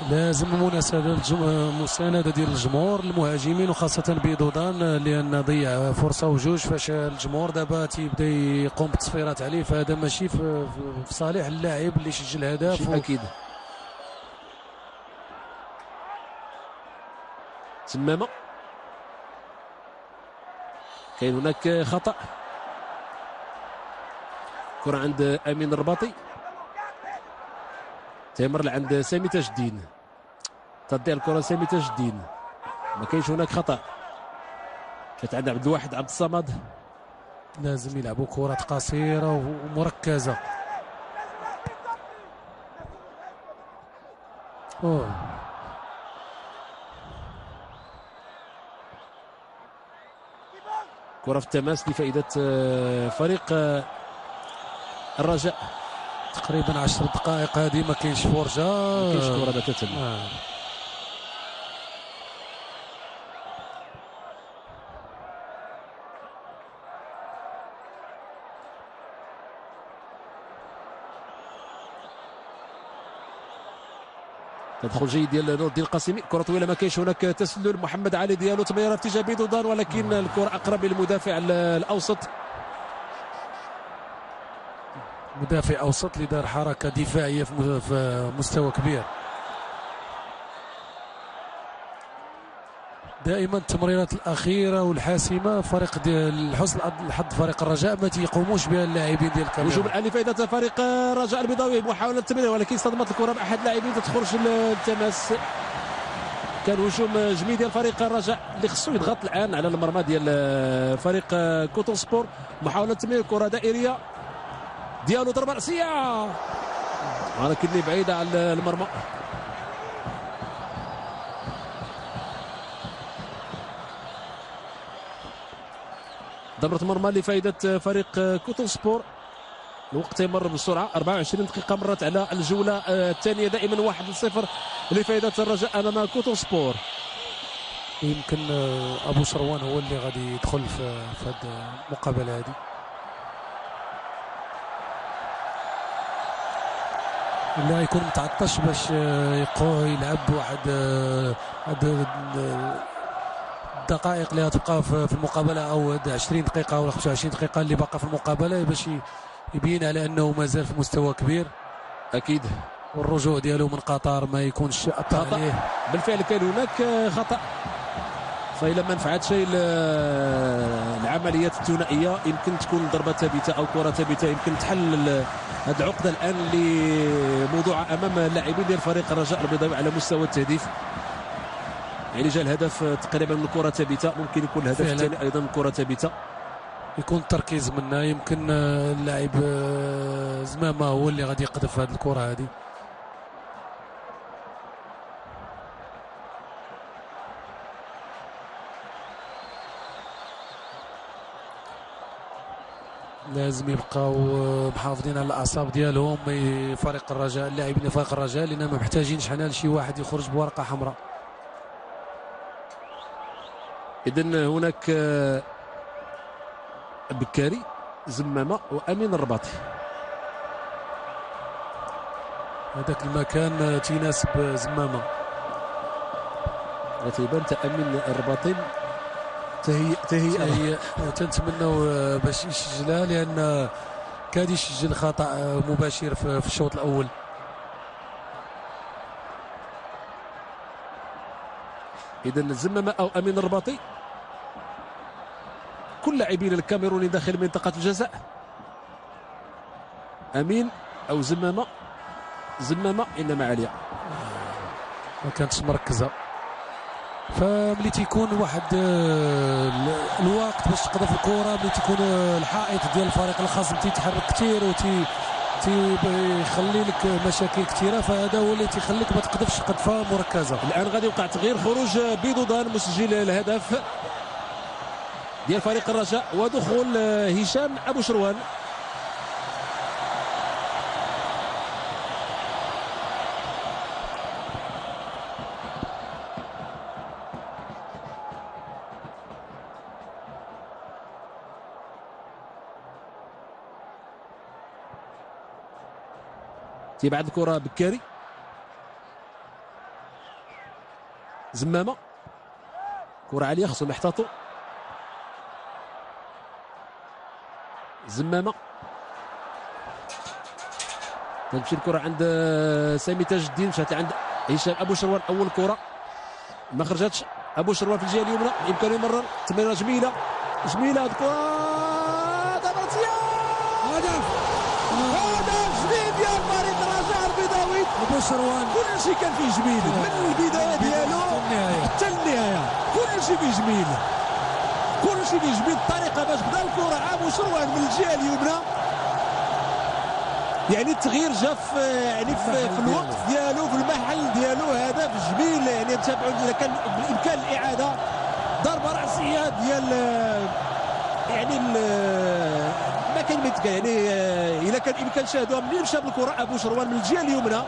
S2: لازم مساندة ديال الجمهور المهاجمين وخاصة بيدودان، لأن ضيع فرصة وجوج فاش الجمهور دابا تيبدا يقوم بالتصفيرات عليه، فهذا ماشي في صالح اللاعب اللي سجل هدف.
S1: أكيد. تمامة كاين هناك خطأ. كرة عند أمين الرباطي، تيمر لعند سامي تاج الدين، تضيع الكرة سامي تاج الدين، ما كاينش هناك خطأ. كانت عند عبد الواحد عبد الصمد.
S2: لازم يلعبوا كرات قصيرة ومركزة.
S1: كرة في التماس لفائدة فريق الرجاء.
S2: تقريبا 10 دقائق هذه ما كاينش فرجة،
S1: ما كاينش كرة بتاتا. تدخل جيد ديال نور الدين القاسمي. كرة طويلة، ما كاينش هناك تسلل. محمد علي ديالو تمريرة في اتجاه بيدودان، ولكن الكرة أقرب للمدافع الأوسط.
S2: مدافع أوسط اللي دار حركة دفاعية في مستوى كبير. دائما التمريرات الأخيرة والحاسمة فريق ديال لحسن الحظ فريق الرجاء ما تيقوموش بها اللاعبين ديال الكاميرون.
S1: هجوم الآن لفائدة فريق الرجاء البيضاوي، محاولة التمرير ولكن صدمت الكرة بأحد اللاعبين تخرج التماس. كان هجوم جميل ديال فريق الرجاء اللي خصو يضغط الآن على المرمى ديال فريق كوتون سبور. محاولة تمرير، كرة دائرية ديالو، ضربة رأسية ولكن بعيدة على المرمى. ضربة مرمى لفائدة فريق كوتون سبور. الوقت يمر بسرعة، 24 دقيقة مرت على الجولة الثانية. دائما 1-0 لفائدة الرجاء أمام كوتون سبور.
S2: يمكن أبو شروان هو اللي غادي يدخل في هذه المقابلة هذه. لا يكون متعطش باش يلعب واحد الدقائق اللي غتبقى في المقابله، او 20 دقيقه او 25 دقيقه اللي باقا في المقابله، باش يبين على انه مازال في مستوى كبير.
S1: اكيد.
S2: والرجوع ديالو من قطر ما يكونش اثر عليه.
S1: بالفعل كان هناك خطا، فإلا ما نفعت شيء العمليات الثنائيه يمكن تكون ضربه ثابته او كره ثابته، يمكن تحل هذه العقده الان اللي موضوعه امام اللاعبين ديال فريق الرجاء البيضاوي على مستوى التهديف. يعني جاء الهدف تقريبا من كره ثابته، ممكن يكون الهدف الثاني ايضا من كره ثابته.
S2: يكون التركيز منا، يمكن اللاعب زمامه هو اللي غادي يقذف هذه الكره هذه. لازم يبقاو محافظين على الاعصاب ديالهم فريق الرجاء، اللاعبين فريق الرجاء، لان ما محتاجينش حنا لشي واحد يخرج بورقه حمراء.
S1: اذن هناك بكاري، زمامه وامين الرباطي.
S2: هذاك المكان تيناسب زمامه.
S1: تيبان امين الرباطي تهيئ
S2: تنتمنوا باش يسجلها، لان كاد يسجل خطأ مباشر في الشوط الأول.
S1: إذا الزمامة أو أمين الرباطي كل لاعبين الكاميروني داخل منطقة الجزاء. أمين أو زمامة إنما عليا
S2: ما كانتش مركزة. فملي تيكون واحد الوقت باش تقذف الكرة، ملي تيكون الحائط ديال الفريق الخصم تيتحرك كثير يخلي لك مشاكل كثيره، فهذا هو اللي تيخليك ما تقذفش قذفه مركزه.
S1: الان غادي يوقع تغيير، خروج بيدودان مسجل الهدف ديال فريق الرجاء ودخول هشام ابو شروان. تيبعد الكره بكاري، زمامه كره عاليه خصهم يحتاطوا. زمامه تمشي الكره عند سامي تاج الدين، مشات عند هشام ابو شروان. اول كره ما خرجتش، ابو شروان في الجهه اليمنى يمكن يمرر، تمريره جميله الكره
S2: ابو شروان.
S1: كل شيء كان فيه جميل من البدايه ديالو حتى النهايه، كل شيء فيه جميل، الطريقه باش بدا الكره ابو شروان من الجهه اليمنى. يعني التغيير جا في الوقت ديالو، في المحل ديالو، هدف جميل. يعني نتابعوا اذا كان بالامكان الاعاده، ضربه راسيه ديال يعني ما كان متكا، يعني اذا كان الامكان شاهدوها منين مشى بالكره ابو شروان من الجهه اليمنى.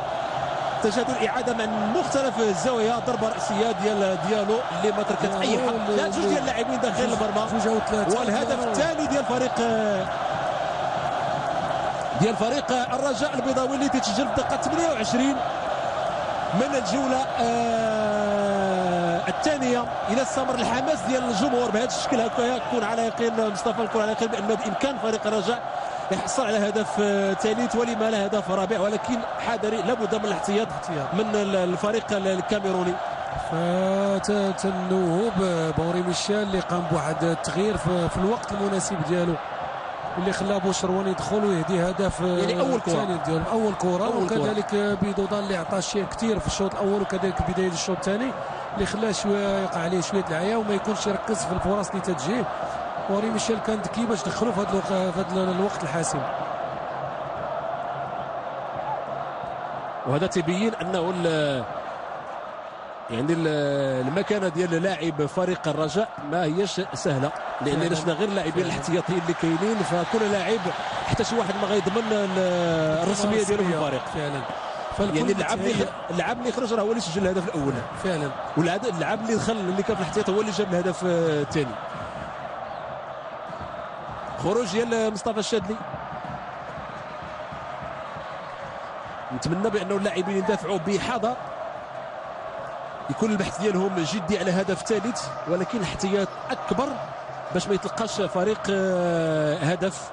S1: تشاهدوا الاعاده من مختلف الزوايا، ضربه راسيه ديالو اللي ما تركت اي حق. لا، جوج ديال اللاعبين داخل المرمى، والهدف الثاني ديال فريق الرجاء البيضاوي اللي تتسجل في الدقه 28 من الجوله الثانيه. الى استمر الحماس ديال الجمهور بهذا الشكل هكا، يكون على يقين مصطفى، نكون على يقين بانه بامكان فريق الرجاء يحصل على هدف ثالث ولما لا هدف رابع، ولكن حذري لابد من الاحتياط من الفريق الكاميروني.
S2: فتنوه بوري ميشيل اللي قام بواحد التغيير في الوقت المناسب ديالو، اللي خلى ابو شروان يدخل ويهدي هدف
S1: يعني
S2: اول كره وكذلك بيدودان اللي عطى شيء كثير في الشوط الاول، وكذلك بدايه الشوط الثاني اللي خلاه شويه يقع عليه شويه العيا وما يكونش يركز في الفرص اللي تتجيه. وري ميشيل كان ذكي باش دخلوا في هذا الوقت الحاسم.
S1: وهذا تبين انه يعني المكانه ديال لاعب فريق الرجاء ما هيش سهله، لان شفنا غير اللاعبين الاحتياطيين اللي كاينين، فكل لاعب حتى شي واحد ما غيضمن الرسميه ديالو في الفريق
S2: فعلا.
S1: يعني اللعاب اللي خرج راه هو اللي سجل الهدف الاول
S2: فعلا،
S1: واللاعب اللي دخل اللي كان في الاحتياط هو اللي جاب الهدف الثاني. خروج ديال مصطفى الشاذلي، نتمنى بانه اللاعبين يدافعوا بحذر، يكون البحث ديالهم جدي على هدف ثالث، ولكن احتياط اكبر باش ما يتلقاش فريق هدف.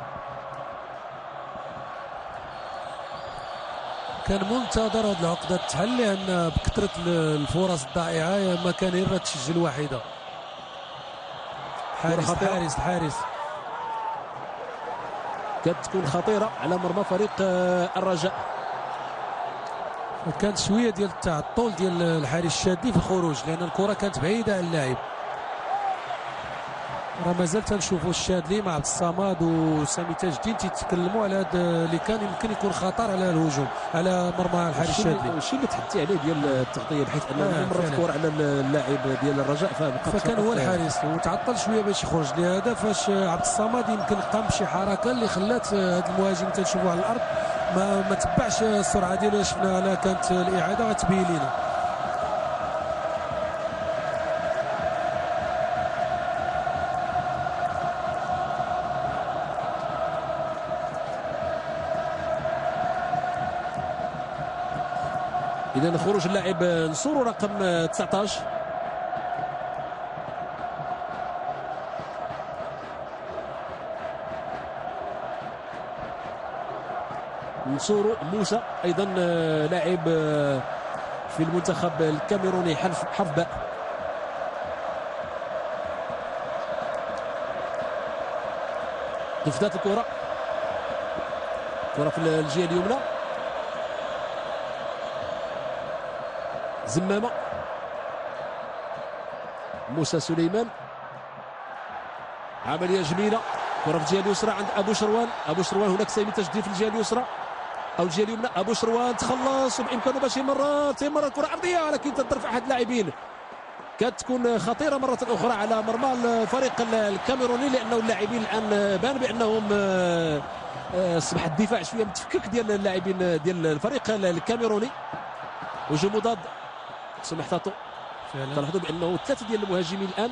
S2: كان منتظر هذه العقده تحل، لان بكثره الفرص الضائعه ما كان غير تسجل واحده. الحارس
S1: كانت تكون خطيره على مرمى فريق الرجاء.
S2: كانت شويه ديال التعطل ديال الحارس الشادي في الخروج، لان الكره كانت بعيده عن اللاعب. راه مازال تنشوفوا الشادلي مع عبد الصمد وسامي تاج الدين تيتكلموا على هذا اللي كان يمكن يكون خطر على الهجوم على مرمى الحارس الشادلي.
S1: الشيء اللي تحدي عليه ديال التغطيه، بحيث انه مرت الكره على اللاعب ديال الرجاء،
S2: فكان هو الحارس وتعطل شويه باش يخرج لهذا. فاش عبد الصمد يمكن قام بشي حركه اللي خلات هذا المهاجم تنشوفوه على الارض ما تبعش السرعه ديالو. شفنا لا كانت الاعاده غتبين لنا.
S1: إذا خروج اللاعب نصور رقم 19. نصورو موسى ايضا لاعب في المنتخب الكاميروني حرف باء. تفدات الكره في الجهه اليمنى. زمامه موسى سليمان، عمليه جميله، كره في الجهه اليسرى عند ابو شروان. هناك سامي تجديد في الجهه اليسرى او الجهه اليمنى. ابو شروان تخلص وبامكانه باش يمرر كره عرضيه، ولكن تضرب في احد اللاعبين. كتكون خطيره مره اخرى على مرمى الفريق الكاميروني، لانه اللاعبين الان بان بانهم اصبح الدفاع شويه متفكك ديال اللاعبين ديال الفريق الكاميروني. هجوم مضاد سمح تاتو. تلاحظوا بانه ثلاثه ديال المهاجمين الان.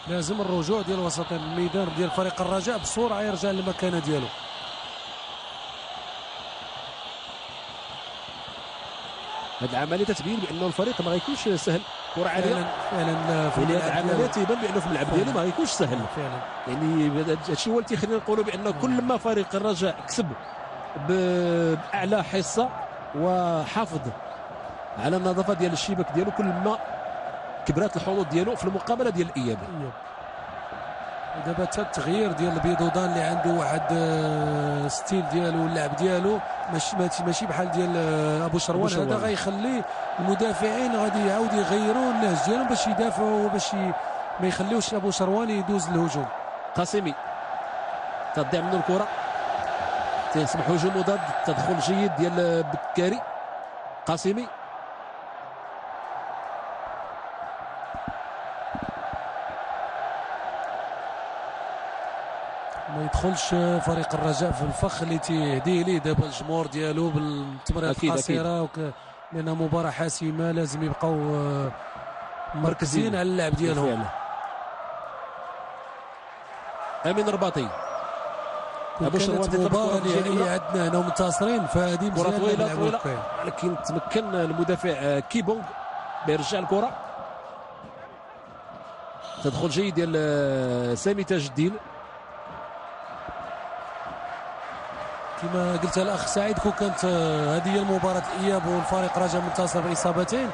S2: لازم الرجوع ديال وسط الميدان ديال فريق الرجاء بسرعه يرجع للمكانه ديالو.
S1: هذه العمليه تتبين بانه الفريق ما غيكونش سهل. كره عاليه
S2: فعلا في
S1: هذه العمليه تيبان بانه في الملعب ديالو ما غيكونش سهل
S2: فعلا.
S1: يعني هادشي هو اللي تيخلينا نقولوا بانه كل ما فريق الرجاء كسب باعلى حصه وحافظ على النظافه ديال الشباك ديالو، كل ما كبرات الحظوظ ديالو في المقابله ديال الاياب.
S2: دابا حتى التغيير ديال البيضودان اللي عنده واحد ستيل ديالو اللعب ديالو ماشي بحال ديال ابو شروان. هذا غيخلي المدافعين غادي يعاودوا يغيروا النهج ديالهم باش يدافعوا وباش ما يخليوش ابو شروان يدوز الهجوم.
S1: قاسمي تضيع منه الكره، تيسمح هجوم مضاد، تدخل جيد ديال بكاري. قاسمي
S2: ما يدخلش فريق الرجاء في الفخ اللي تيهديه ليه دابا الجمهور ديالو بالتمريرات القصيره، لانها مباراه حاسمه لازم يبقاو مركزين على اللعب ديالهم.
S1: امين رباطي
S2: ابو شروان المباراه اللي عندنا هنا منتصرين فهذه
S1: كره طويله ولكن تمكن المدافع كيبونغ بيرجع الكره. تدخل جيد ديال سامي تاج الدين.
S2: كما قلت الاخ سعيد، كون كانت هذه هي المباراه الاياب والفريق رجع منتصر باصابتين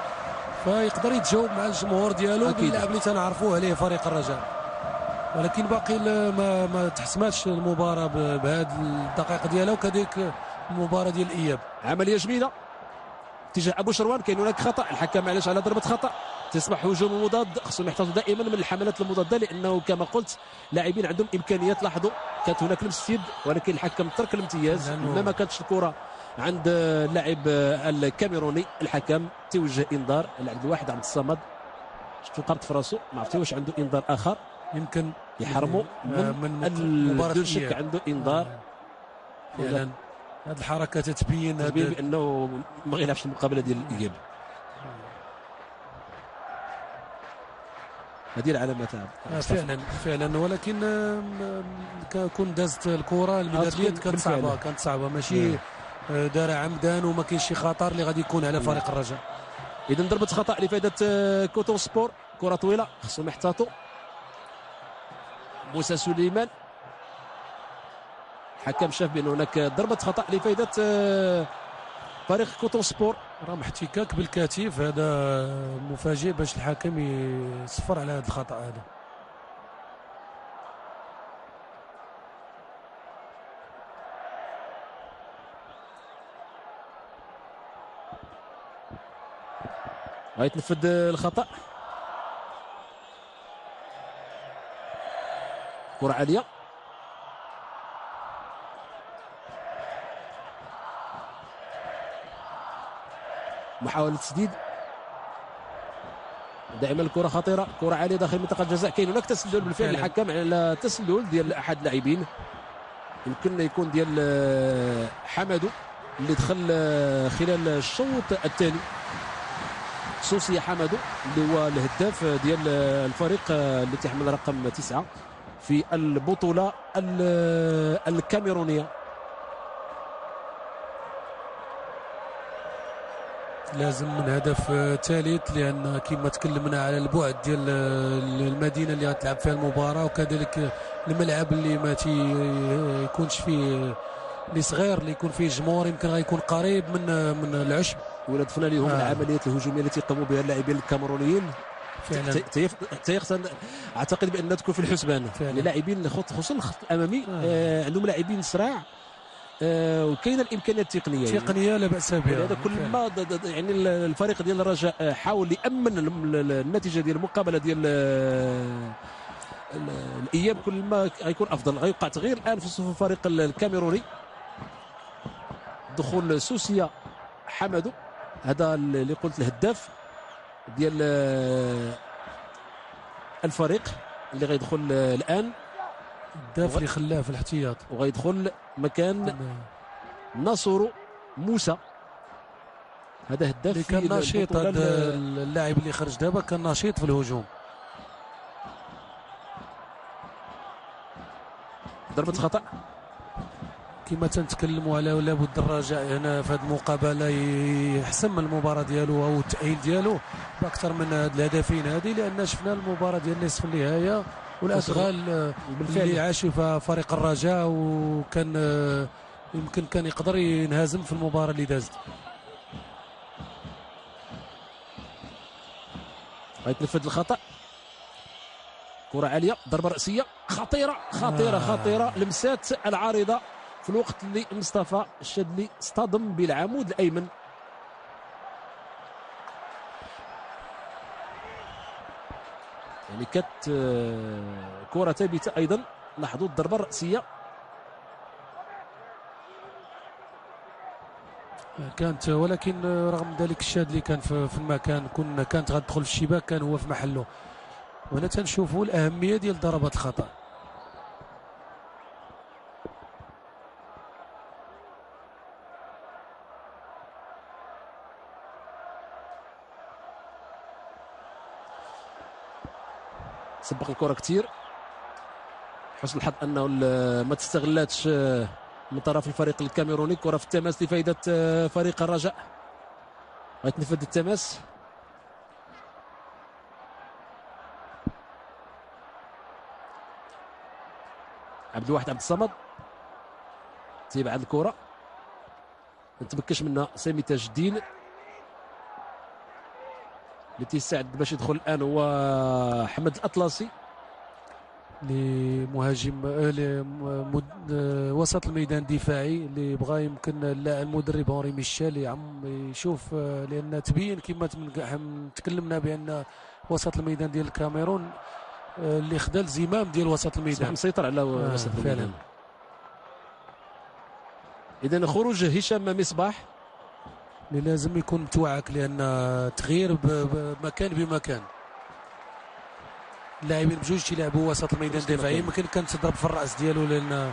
S2: فيقدر يتجاوب مع الجمهور ديالو باللعب اللي تنعرفوه عليه فريق الرجاء، ولكن باقي ما تحسماتش المباراه بهذه الدقائق ديالها، وكذلك المباراه ديال الاياب.
S1: عمليه جميله اتجاه ابو شروان، كاين هناك خطا، الحكم علاش على ضربه خطا. تصبح هجوم مضاد، خصهم يحتفظوا دائما من الحملات المضاده، لانه كما قلت لاعبين عندهم امكانيات. لاحظوا كانت هناك لمس يد ولكن الحكم ترك الامتياز، ما كانتش الكره عند اللاعب الكاميروني. الحكم توجه انذار لعبد الواحد عبد الصمد، شفتو قرط في راسو، ما عرفتي واش عنده انذار اخر
S2: يمكن
S1: يحرموا من بدون شك عنده انذار.
S2: فعلا هذه الحركه تتبين
S1: بانه ما غيلعبش المقابله ديال الاياب. هذه العلامات
S2: فعلا ولكن كون دازت الكره الميداليات كانت صعبه ماشي دار عمدان، وما كاينش شي خطر اللي غادي يكون على فريق الرجاء.
S1: اذا ضربه خطا لفائده كوتون سبور، كره طويله خصهم يحتاطوا. موسى سليمان الحكم شاف بان هناك ضربه خطا لفائده فريق كوتون سبور.
S2: راه احتكاك بالكتف، هذا مفاجئ باش الحكم يصفر على هذا الخطا هذا.
S1: غيتنفذ الخطا. كره عاليه محاولة تسديد، دائما الكرة خطيرة، كرة عالية داخل منطقة الجزاء. كاين هناك تسلل بالفعل، الحكم على تسلل ديال أحد اللاعبين، يمكن يكون ديال حمدو اللي دخل خلال الشوط الثاني. سوسي حمدو اللي هو الهداف ديال الفريق اللي تحمل رقم 9 في البطولة الكاميرونية.
S2: لازم من هدف ثالث، لان كما تكلمنا على البعد ديال المدينه اللي غتلعب فيها المباراه، وكذلك الملعب اللي ما يكونش فيه اللي صغير اللي يكون فيه جمهور يمكن غيكون قريب من العشب.
S1: وضفنا لهم العمليات الهجوميه التي قاموا بها اللاعبين الكاميرونيين فعلا. اعتقد بان تكون في الحسبان. اللاعبين خصوصا الخط الامامي عندهم لاعبين سراع وكاينه الامكانيات التقنيه
S2: لا باس بها.
S1: هذا كل ما يعني الفريق ديال الرجاء حاول يامن النتيجه ديال المقابله ديال الاياب كل ما غيكون افضل. غيوقع تغيير الان في صفوف الفريق الكاميروني. دخول سوسيا حمدو، هذا اللي قلت الهداف ديال الفريق اللي غيدخل الان،
S2: الهداف اللي خلاه في الاحتياط،
S1: وغيدخل مكان ناصورو موسى. هذا هداف
S2: اللي كان نشيط. هذا اللاعب اللي خرج دابا كان نشيط في الهجوم.
S1: ضربة خطأ
S2: كما تنتكلموا على لابد الرجاء هنا في هذه المقابله يحسن من المباراه ديالو او التاهيل ديالو باكثر من هاد الهدفين هذه، لان شفنا المباراه ديال نصف النهايه والادغال اللي عاشوا في فريق الرجاء، وكان يمكن كان يقدر ينهزم في المباراه اللي دازت.
S1: غيتنفذ الخطا، كره عاليه، ضربه راسيه خطيره خطيره خطيره، لمسات العارضه في الوقت اللي مصطفى الشاذلي اصطدم بالعمود الايمن. يعني كانت كره ثابته ايضا. لاحظوا الضربه الراسيه
S2: كانت، ولكن رغم ذلك الشاذلي كان في المكان كانت غتدخل في الشباك، كان هو في محله. وهنا تنشوفوا الاهميه ديال ضربات الخطا.
S1: سبق الكره كثير، حسن الحظ انه ما تستغلاتش من طرف الفريق الكاميروني. كره في التماس لفائده فريق الرجاء. غيتنفذ التماس، عبد الواحد عبد الصمد تيبعد الكره، ما تمكنش منها سامي تاج الدين اللي تيستعد باش يدخل الان هو حمد الاطلسي
S2: لمهاجم وسط الميدان الدفاعي اللي بغى يمكن المدرب هونري ميشيل يشوف، لان تبين كما تكلمنا بان وسط الميدان ديال الكاميرون اللي خدا الزمام ديال وسط الميدان،
S1: مسيطر على وسط الميدان. اذا خروج هشام مصباح
S2: اللي لازم يكون متوعك، لان تغيير بمكان بمكان. اللاعبين بجوج تيلعبوا وسط الميدان الدفاعي، يمكن كانت تضرب في الراس ديالو، لان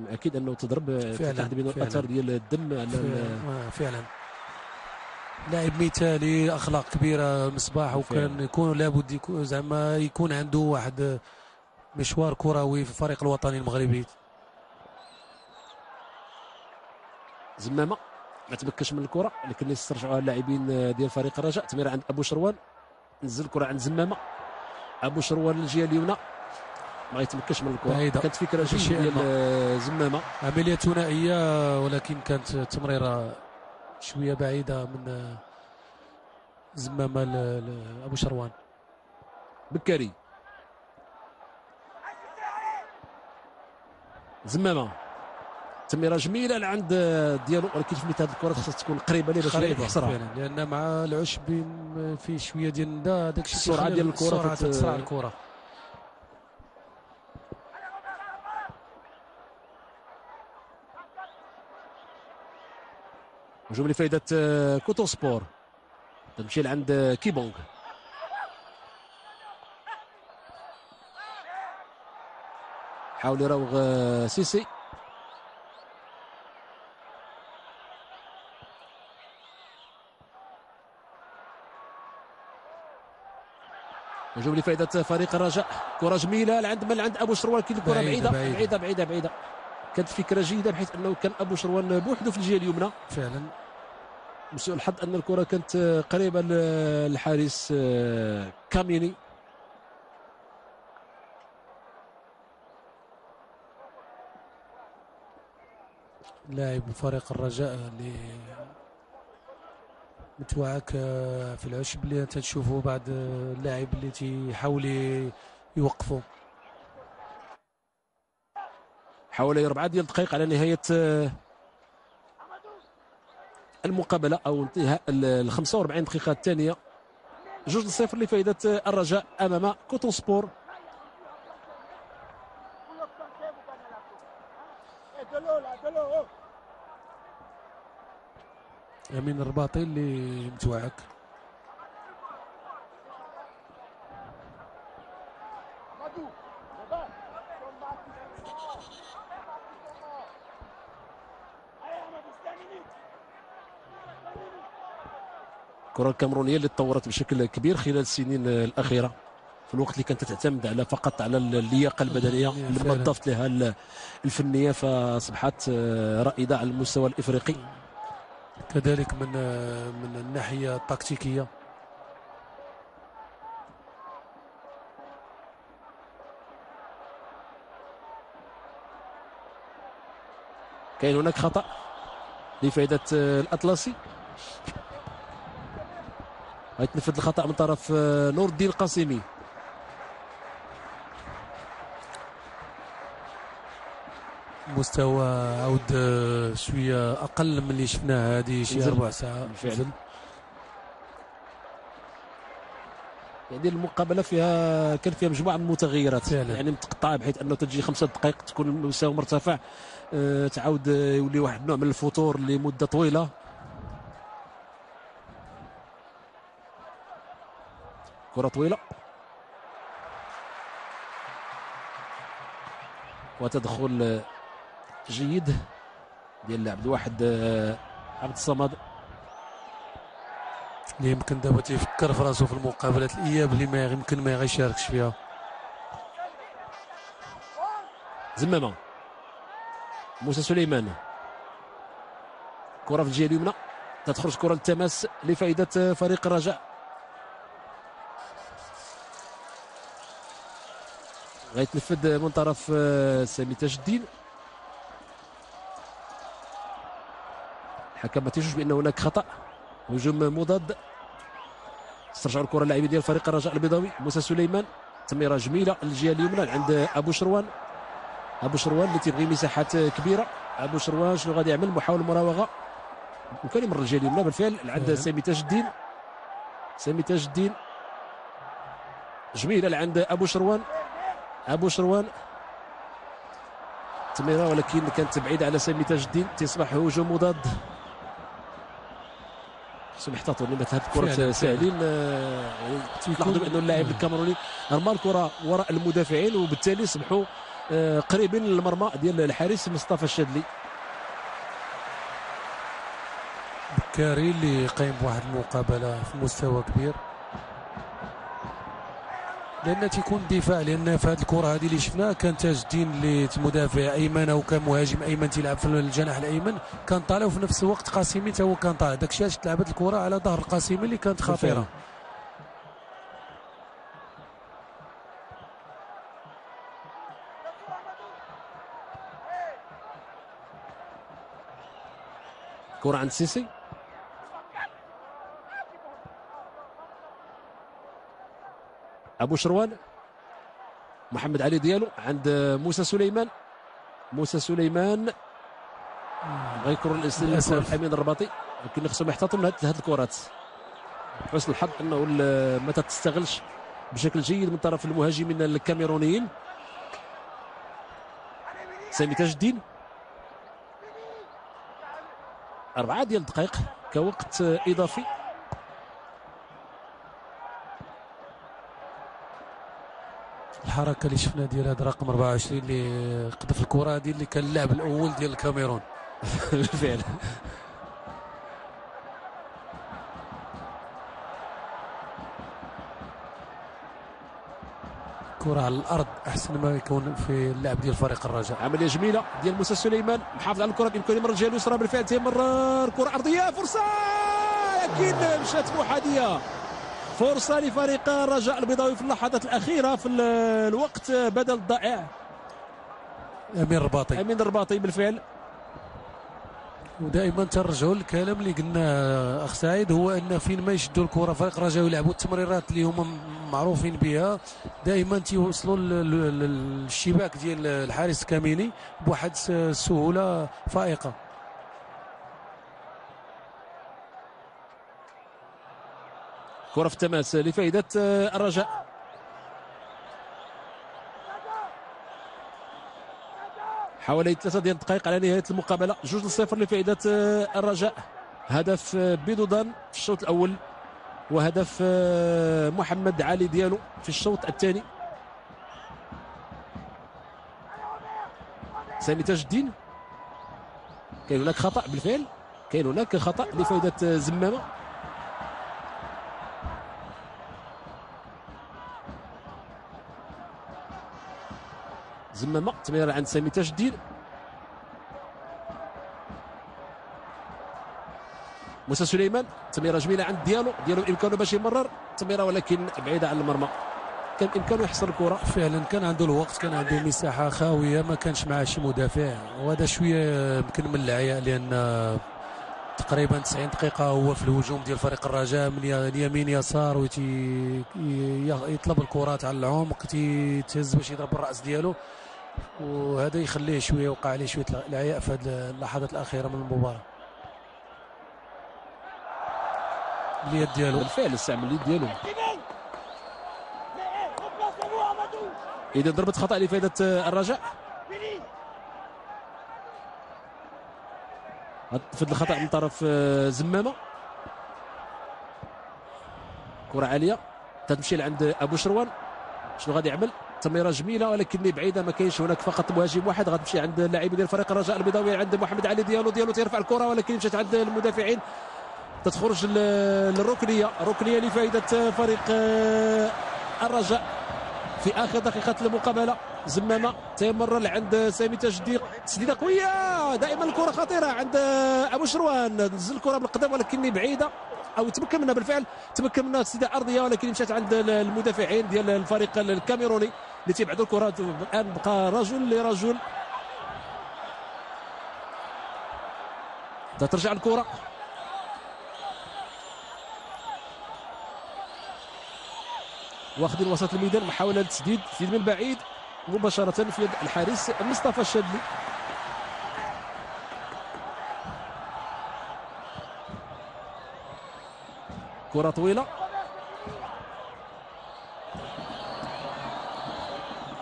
S1: اكيد انه تضرب فعلا بين الاثار ديال الدم على
S2: فعلا. لاعب مثالي، اخلاق كبيره مصباح، وكان يكون لابد يكون زعما يكون عنده واحد مشوار كروي في الفريق الوطني المغربي.
S1: زمامه ما تمكنش من الكره، لكن يسترجعوها اللاعبين ديال فريق الرجاء. تمير عند ابو شروان، نزل الكره عند زمامه. ابو شروان للجهه اليمنى ما يتمكنش من الكره. كانت فكره جيده ديال زمامه،
S2: عمليه ثنائيه، ولكن كانت تمريره شويه بعيده من زمامه لابو شروان.
S1: بكري، زمامه، تمريره جميله لعند ديالو، ولكن في مثل هذه الكره خصها تكون قريبه ليه باش يحصرها،
S2: لان مع العشب في شويه ديال الندى، داك الشيء
S1: السرعه ديال الكره
S2: تسرع الكره.
S1: هجوم لفائده كوتو سبور، تمشي لعند كيبونغ. حاول يراوغ سيسي، هجوم لفائده فريق الرجاء. كره جميله لعند ابو شروان، لكن الكره بعيده بعيده بعيده بعيده. كانت فكره جيده بحيث انه كان ابو شروان بوحده في الجهه اليمنى
S2: فعلا.
S1: سوء الحظ ان الكره كانت قريبه للحارس كاميني.
S2: لاعب فريق الرجاء اللي متوعك في العشب اللي تشوفوا بعض اللاعب اللي تيحاول يوقفوا.
S1: حوالي 4 ديال الدقائق على نهايه المقابله او انتهاء ال 45 دقيقه الثانيه. 2-0 لفائده الرجاء امام كوتون سبور.
S2: امين الرباطي اللي متوعك.
S1: الكره الكاميرونيه اللي تطورت بشكل كبير خلال السنين الاخيره، في الوقت اللي كانت تعتمد على فقط على اللياقه البدنيه لما ضفت لها الفنيه فاصبحت رائده على المستوى الافريقي.
S2: كذلك من الناحيه التكتيكيه.
S1: كاين هناك خطا لفائده الاطلسي. غيتنفذ الخطا من طرف نور الدين القاسمي.
S2: مستوى عود شويه اقل من اللي شفناه هذه شي 4 ساعات
S1: فعلا. يعني المقابله فيها كان فيها مجموعه من المتغيرات فعلا. يعني متقطعه بحيث انه تجي 5 دقائق تكون المستوى مرتفع، تعاود يولي واحد النوع من الفتور لمده طويله. كره طويله وتدخل جيد ديال اللاعب الواحد عبد الصمد
S2: اللي يمكن دابا تيفكر في راسو في المقابلات الاياب اللي ما يمكن ما يشاركش فيها.
S1: زمامه موسى سليمان، كره في الجهه اليمنى تخرج كره للتماس لفائده فريق الرجاء. غيتنفذ من طرف سامي تاج الدين. الحكم ما تيجوش بان هناك خطا، هجوم مضاد. استرجعوا الكره اللاعبين ديال فريق الرجاء البيضاوي. موسى سليمان، تمريره جميله للجهه اليمنى عند ابو شروان. ابو شروان اللي تيبغي مساحات كبيره. ابو شروان شنو غادي يعمل؟ محاول مراوغه، ممكن يمر الجهه اليمنى بالفعل عند سامي تاج الدين. سامي تاج الدين جميله لعند ابو شروان. ابو شروان تمريره ولكن كانت بعيده على سامي تاج الدين، تصبح هجوم مضاد. خصهم يحتاطوا لما هاد الكرات ساهلين. تلاحظوا بانه اللاعب الكاميروني رمى الكره وراء المدافعين وبالتالي صبحوا قريبين للمرمى ديال الحارس مصطفى الشاذلي.
S2: بكاري اللي قايم بواحد المقابله في مستوى كبير، لان تيكون دفاع، لان في هذه الكره هذه اللي شفناها كان تاج الدين اللي مدافع ايمن او كان مهاجم ايمن تيلعب في الجناح الايمن كان طالع، وفي نفس الوقت قاسمي تا هو كان طالع. داكشي علاش تلعبت الكره على ظهر القاسمي اللي كانت خطيره.
S1: كره عند سيسي، ابو شروان، محمد علي ديالو عند موسى سليمان. موسى سليمان غيكون الامين الرباطي، لكن خصهم يحتاطوا من هذه الكرات. حسن الحظ انه ما تستغلش بشكل جيد من طرف المهاجمين الكاميرونيين. سامي تاج الدين 4 ديال الدقائق كوقت اضافي.
S2: الحركه اللي شفنا ديال هذا رقم 24 اللي قذف الكره هذه اللي كان اللاعب الاول ديال الكاميرون
S1: بالفعل.
S2: كرة على الارض احسن ما يكون في اللعب ديال فريق الرجاء.
S1: عمليه جميله ديال موسى سليمان، محافظ على الكره بامكانه يمر الجهه اليسرى بالفعل، تيمرر كره ارضيه، فرصه ولكن مشات محاديه. فرصه لفريق الرجاء البيضاوي في اللحظات الاخيره في الوقت بدل الضائع. امين الرباطي بالفعل.
S2: ودائما ترجعوا للكلام اللي قلنا اخ سعيد، هو ان فين ما يشدوا الكره فريق الرجاء ويلعبوا التمريرات اللي هما معروفين بها دائما تيوصلوا للشباك ديال الحارس الكاميني بواحد السهوله فائقه.
S1: كره في التماس لفائده الرجاء. حوالي 3 ديال الدقائق على نهايه المقابله. 2-0 لفائده الرجاء. هدف بيدودان في الشوط الاول وهدف محمد علي ديالو في الشوط الثاني. سامي تاج الدين. كاين هناك خطا بالفعل، كاين هناك خطا لفائده زمامه. زمامه تمريره عند سامي تاج الدين. موسى سليمان تمريره جميله عند ديالو بامكانه باش يمرر تمريره ولكن بعيده عن المرمى. كان بامكانه يحصل الكره
S2: فعلا، كان عنده الوقت، كان عنده مساحه خاويه، ما كانش معاه شي مدافع، وهذا شويه يمكن من العياء لان تقريبا 90 دقيقه هو في الهجوم ديال فريق الرجاء من اليمين يسار ويطلب الكرات على العمق، تيتهز باش يضرب الراس ديالو، وهذا يخليه شويه وقع عليه شويه العياء في هذه اللحظات الاخيره من المباراه. اليد ديالو
S1: بالفعل استعمل اليد ديالو. اذا ضربه خطا لفائده الرجاء. فد الخطا من طرف زمامه. كره عاليه تتمشي لعند ابو شروان. شنو غادي يعمل؟ تمريره جميله ولكن بعيده، ما كاينش هناك فقط مهاجم واحد، غتمشي عند اللاعب ديال فريق الرجاء البيضاوي عند محمد علي ديالو تيرفع الكره ولكن مشات عند المدافعين، تتخرج للركنيه. ركنيه لفائده فريق الرجاء في اخر دقيقه المقابله. زمامه تيمرر عند سامي تاج الدين، تسديده قويه، دائما الكره خطيره عند ابو شروان، نزل الكره بالقدم ولكن بعيده، او تمكن منها بالفعل، تمكن منها تسديده ارضيه ولكن مشات عند المدافعين ديال الفريق الكاميروني اللي تيبعدوا الكره. الان بقى رجل لرجل، ترجع الكره. واخذين وسط الميدان، محاوله تسديد من بعيد مباشره في يد الحارس مصطفى الشاذلي. كره طويله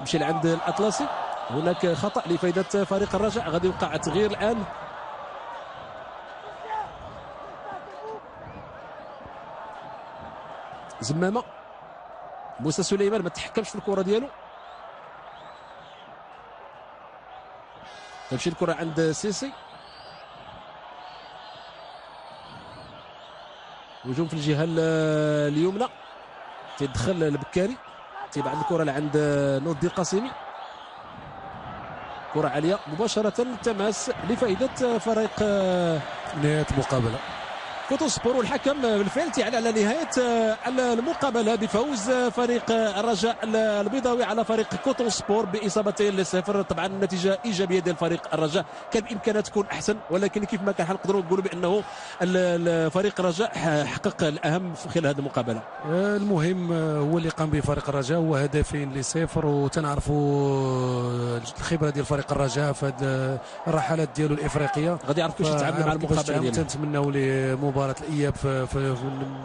S1: مشي لعند الاطلسي. هناك خطا لفائده فريق الرجاء، غادي يوقع تغيير الان. زمامه. موسى سليمان ما تحكمش في الكره ديالو. تمشي الكره عند سيسي. هجوم في الجهه اليمنى، تيدخل البكاري، تيبعد الكره لعند نور الدين قاسمي. كره عاليه مباشره تماس لفائده فريق.
S2: نهايه المقابله
S1: كوتو سبور، والحكم بالفعل تعلن على نهايه المقابله بفوز فريق الرجاء البيضاوي على فريق كوتو سبور باصابتين ل0. طبعا النتيجه ايجابيه ديال فريق الرجاء، كان بامكانها تكون احسن ولكن كيف ما كان حنقدروا نقولوا بانه فريق الرجاء حقق الاهم في خلال هذه المقابله.
S2: المهم هو اللي قام به فريق الرجاء هو هدفين ل0، وتنعرفوا الخبره ديال فريق الرجاء في هذه الرحلات ديالو الافريقيه،
S1: غادي يعرف كيفاش يتعامل مع المقابله ديالو.
S2: تنتمناو لمباراه الاياب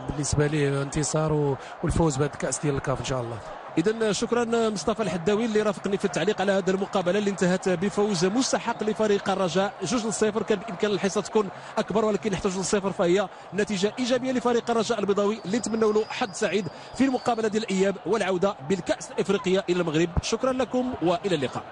S2: بالنسبه ليه انتصار والفوز بهذا الكاس ديال الكاف ان شاء الله.
S1: اذا شكرا مصطفى الحداوي اللي رافقني في التعليق على هذه المقابله اللي انتهت بفوز مستحق لفريق الرجاء 2-0. كان بامكان الحصه تكون اكبر ولكن نحتاج 0، فهي نتيجه ايجابيه لفريق الرجاء البيضاوي اللي نتمنوا له حظ سعيد في المقابله ديال الاياب والعوده بالكاس الافريقيه الى المغرب. شكرا لكم والى اللقاء.